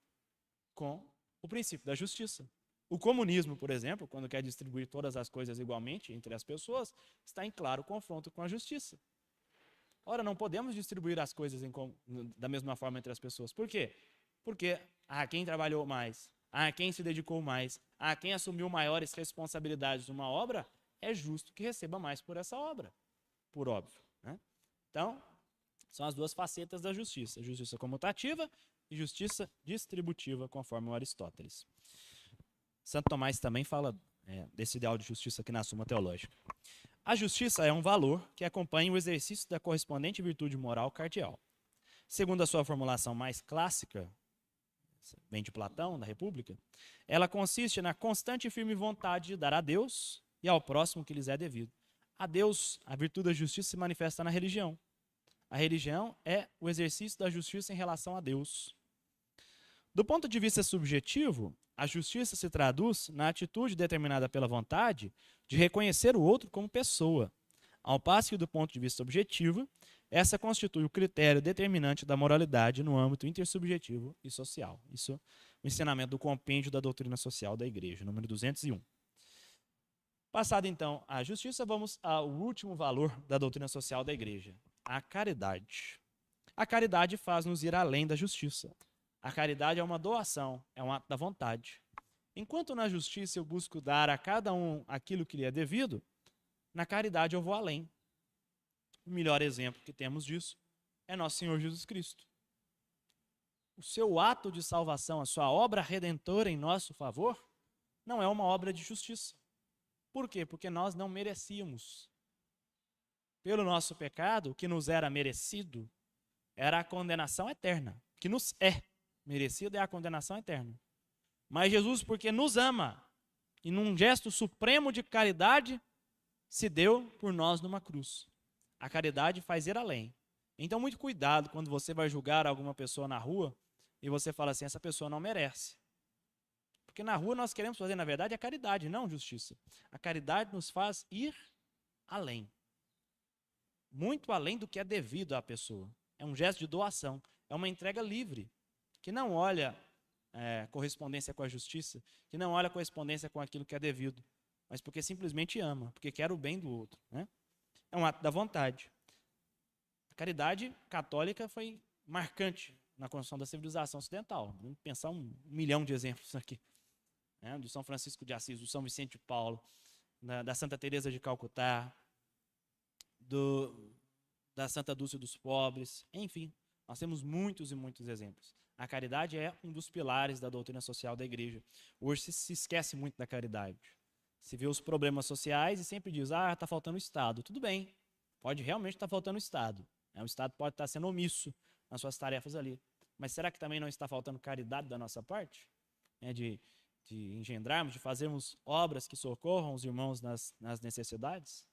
Speaker 1: com o princípio da justiça. O comunismo, por exemplo, quando quer distribuir todas as coisas igualmente entre as pessoas, está em claro confronto com a justiça. Ora, não podemos distribuir as coisas da mesma forma entre as pessoas. Por quê? Porque quem trabalhou mais, quem se dedicou mais, quem assumiu maiores responsabilidades numa obra, é justo que receba mais por essa obra, por óbvio, né? Então, são as duas facetas da justiça. Justiça comutativa e justiça distributiva, conforme o Aristóteles. Santo Tomás também fala desse ideal de justiça aqui na Suma Teológica. A justiça é um valor que acompanha o exercício da correspondente virtude moral cardeal. Segundo a sua formulação mais clássica, vem de Platão, da República, ela consiste na constante e firme vontade de dar a Deus e ao próximo o que lhes é devido. A Deus, a virtude da justiça se manifesta na religião. A religião é o exercício da justiça em relação a Deus. Do ponto de vista subjetivo, a justiça se traduz na atitude determinada pela vontade de reconhecer o outro como pessoa, ao passo que, do ponto de vista objetivo, essa constitui o critério determinante da moralidade no âmbito intersubjetivo e social. Isso é o ensinamento do Compêndio da Doutrina Social da Igreja, número 201. Passado, então, a justiça, vamos ao último valor da doutrina social da Igreja, a caridade. A caridade faz-nos ir além da justiça. A caridade é uma doação, é um ato da vontade. Enquanto na justiça eu busco dar a cada um aquilo que lhe é devido, na caridade eu vou além. O melhor exemplo que temos disso é nosso Senhor Jesus Cristo. O seu ato de salvação, a sua obra redentora em nosso favor, não é uma obra de justiça. Por quê? Porque nós não merecíamos. Pelo nosso pecado, o que nos era merecido era a condenação eterna. O que nos é merecido é a condenação eterna. Mas Jesus, porque nos ama, e num gesto supremo de caridade, se deu por nós numa cruz. A caridade faz ir além. Então, muito cuidado quando você vai julgar alguma pessoa na rua e você fala assim, essa pessoa não merece. Porque na rua nós queremos fazer, na verdade, a caridade, não justiça. A caridade nos faz ir além. Muito além do que é devido à pessoa. É um gesto de doação. É uma entrega livre, que não olha correspondência com a justiça, que não olha correspondência com aquilo que é devido, mas porque simplesmente ama, porque quer o bem do outro, né? É um ato da vontade. A caridade católica foi marcante na construção da civilização ocidental. Vamos pensar 1 milhão de exemplos aqui. Do São Francisco de Assis, do São Vicente de Paulo, da Santa Teresa de Calcutá, da Santa Dulce dos Pobres, enfim, nós temos muitos e muitos exemplos. A caridade é um dos pilares da doutrina social da Igreja. Hoje se esquece muito da caridade. Se vê os problemas sociais e sempre diz, está faltando o Estado. Tudo bem, pode realmente estar faltando o Estado. O Estado pode estar sendo omisso nas suas tarefas ali. Mas será que também não está faltando caridade da nossa parte? De engendrarmos, de fazermos obras que socorram os irmãos nas necessidades?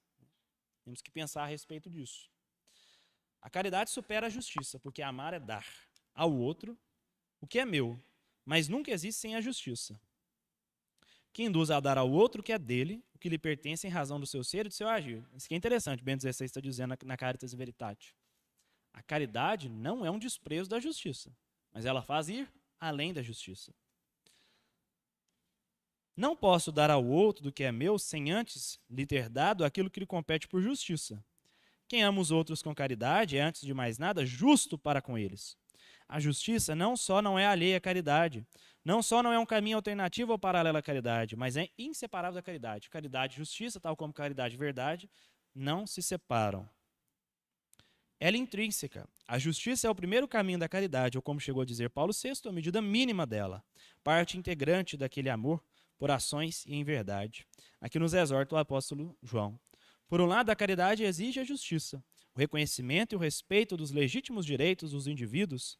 Speaker 1: Temos que pensar a respeito disso. A caridade supera a justiça, porque amar é dar ao outro o que é meu, mas nunca existe sem a justiça. Que induz a dar ao outro o que é dele, o que lhe pertence em razão do seu ser e do seu agir. Isso que é interessante, Bento XVI está dizendo na Caritas Veritate. A caridade não é um desprezo da justiça, mas ela faz ir além da justiça. Não posso dar ao outro do que é meu sem antes lhe ter dado aquilo que lhe compete por justiça. Quem ama os outros com caridade é, antes de mais nada, justo para com eles. A justiça não só não é alheia à caridade, não só não é um caminho alternativo ou paralelo à caridade, mas é inseparável da caridade. Caridade e justiça, tal como caridade e verdade, não se separam. Ela é intrínseca. A justiça é o primeiro caminho da caridade, ou como chegou a dizer Paulo VI, a medida mínima dela, parte integrante daquele amor por ações e em verdade. Aqui nos exorta o apóstolo João. Por um lado, a caridade exige a justiça, o reconhecimento e o respeito dos legítimos direitos dos indivíduos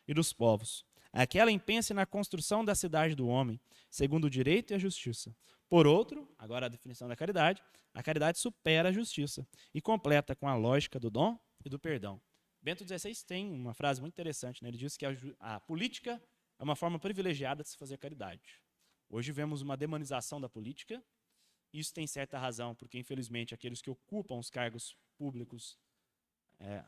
Speaker 1: e dos povos. Aquela empenha-se na construção da cidade do homem, segundo o direito e a justiça. Por outro, agora a definição da caridade, a caridade supera a justiça e completa com a lógica do dom e do perdão. Bento XVI tem uma frase muito interessante, né? Ele diz que a política é uma forma privilegiada de se fazer caridade. Hoje vemos uma demonização da política. Isso tem certa razão, porque infelizmente aqueles que ocupam os cargos públicos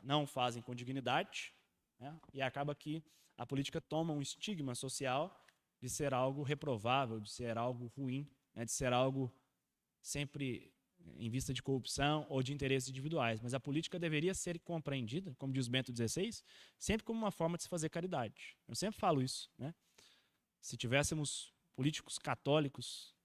Speaker 1: não fazem com dignidade, né? E acaba que a política toma um estigma social de ser algo reprovável, de ser algo ruim, né? De ser algo sempre em vista de corrupção ou de interesses individuais. Mas a política deveria ser compreendida, como diz Bento XVI, sempre como uma forma de se fazer caridade. Eu sempre falo isso, né? Se tivéssemos políticos católicos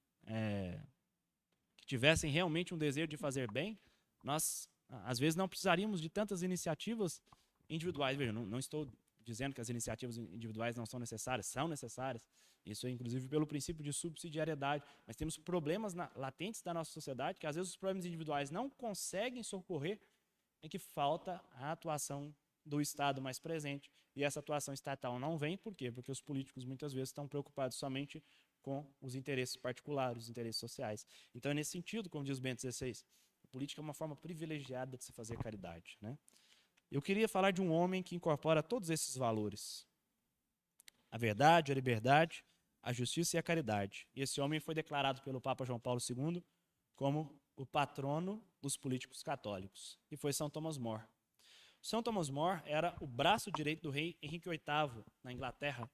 Speaker 1: que tivessem realmente um desejo de fazer bem, nós, às vezes, não precisaríamos de tantas iniciativas individuais. Veja, não estou dizendo que as iniciativas individuais não são necessárias, são necessárias. Isso é, inclusive, pelo princípio de subsidiariedade. Mas temos problemas latentes da nossa sociedade, que às vezes os problemas individuais não conseguem socorrer, em que falta a atuação do Estado mais presente. E essa atuação estatal não vem, por quê? Porque os políticos muitas vezes estão preocupados somente com os interesses particulares, os interesses sociais. Então, é nesse sentido, como diz Bento XVI, a política é uma forma privilegiada de se fazer caridade, né? Eu queria falar de um homem que incorpora todos esses valores: a verdade, a liberdade, a justiça e a caridade. E esse homem foi declarado pelo Papa João Paulo II como o patrono dos políticos católicos, e foi São Thomas More. São Thomas More era o braço direito do rei Henrique VIII, na Inglaterra,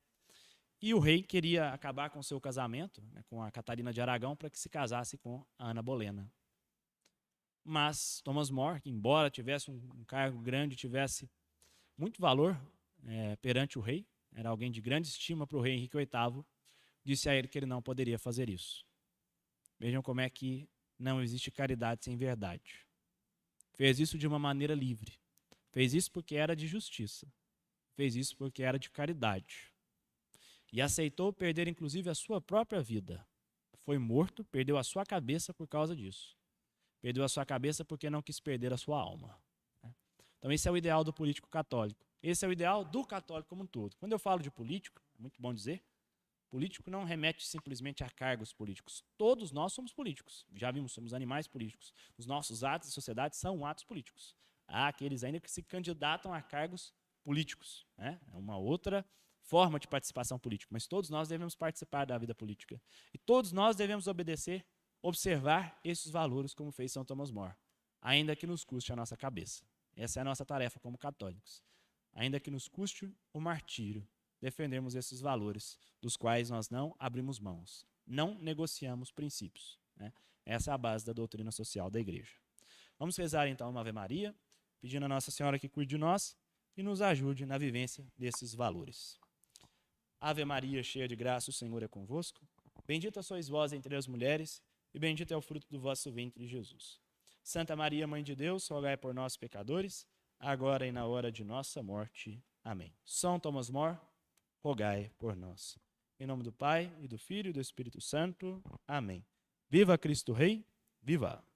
Speaker 1: e o rei queria acabar com seu casamento, né, com a Catarina de Aragão, para que se casasse com a Ana Bolena. Mas Thomas More, que embora tivesse um cargo grande, tivesse muito valor perante o rei, era alguém de grande estima para o rei Henrique VIII, disse a ele que ele não poderia fazer isso. Vejam como é que não existe caridade sem verdade. Fez isso de uma maneira livre. Fez isso porque era de justiça. Fez isso porque era de caridade. E aceitou perder, inclusive, a sua própria vida. Foi morto, perdeu a sua cabeça por causa disso. Perdeu a sua cabeça porque não quis perder a sua alma. Então, esse é o ideal do político católico. Esse é o ideal do católico como um todo. Quando eu falo de político, é muito bom dizer, político não remete simplesmente a cargos políticos. Todos nós somos políticos. Já vimos, somos animais políticos. Os nossos atos de sociedade são atos políticos. Há aqueles ainda que se candidatam a cargos políticos, né? É uma outra forma de participação política. Mas todos nós devemos participar da vida política. E todos nós devemos obedecer, observar esses valores, como fez São Thomas More, ainda que nos custe a nossa cabeça. Essa é a nossa tarefa como católicos. Ainda que nos custe o martírio, defendemos esses valores, dos quais nós não abrimos mãos, não negociamos princípios, né? Essa é a base da doutrina social da Igreja. Vamos rezar então uma Ave Maria, pedindo a Nossa Senhora que cuide de nós e nos ajude na vivência desses valores. Ave Maria, cheia de graça, o Senhor é convosco. Bendita sois vós entre as mulheres, e bendito é o fruto do vosso ventre, Jesus. Santa Maria, Mãe de Deus, rogai por nós, pecadores, agora e na hora de nossa morte. Amém. São Thomas More, rogai por nós. Em nome do Pai, e do Filho, e do Espírito Santo. Amém. Viva Cristo Rei, viva!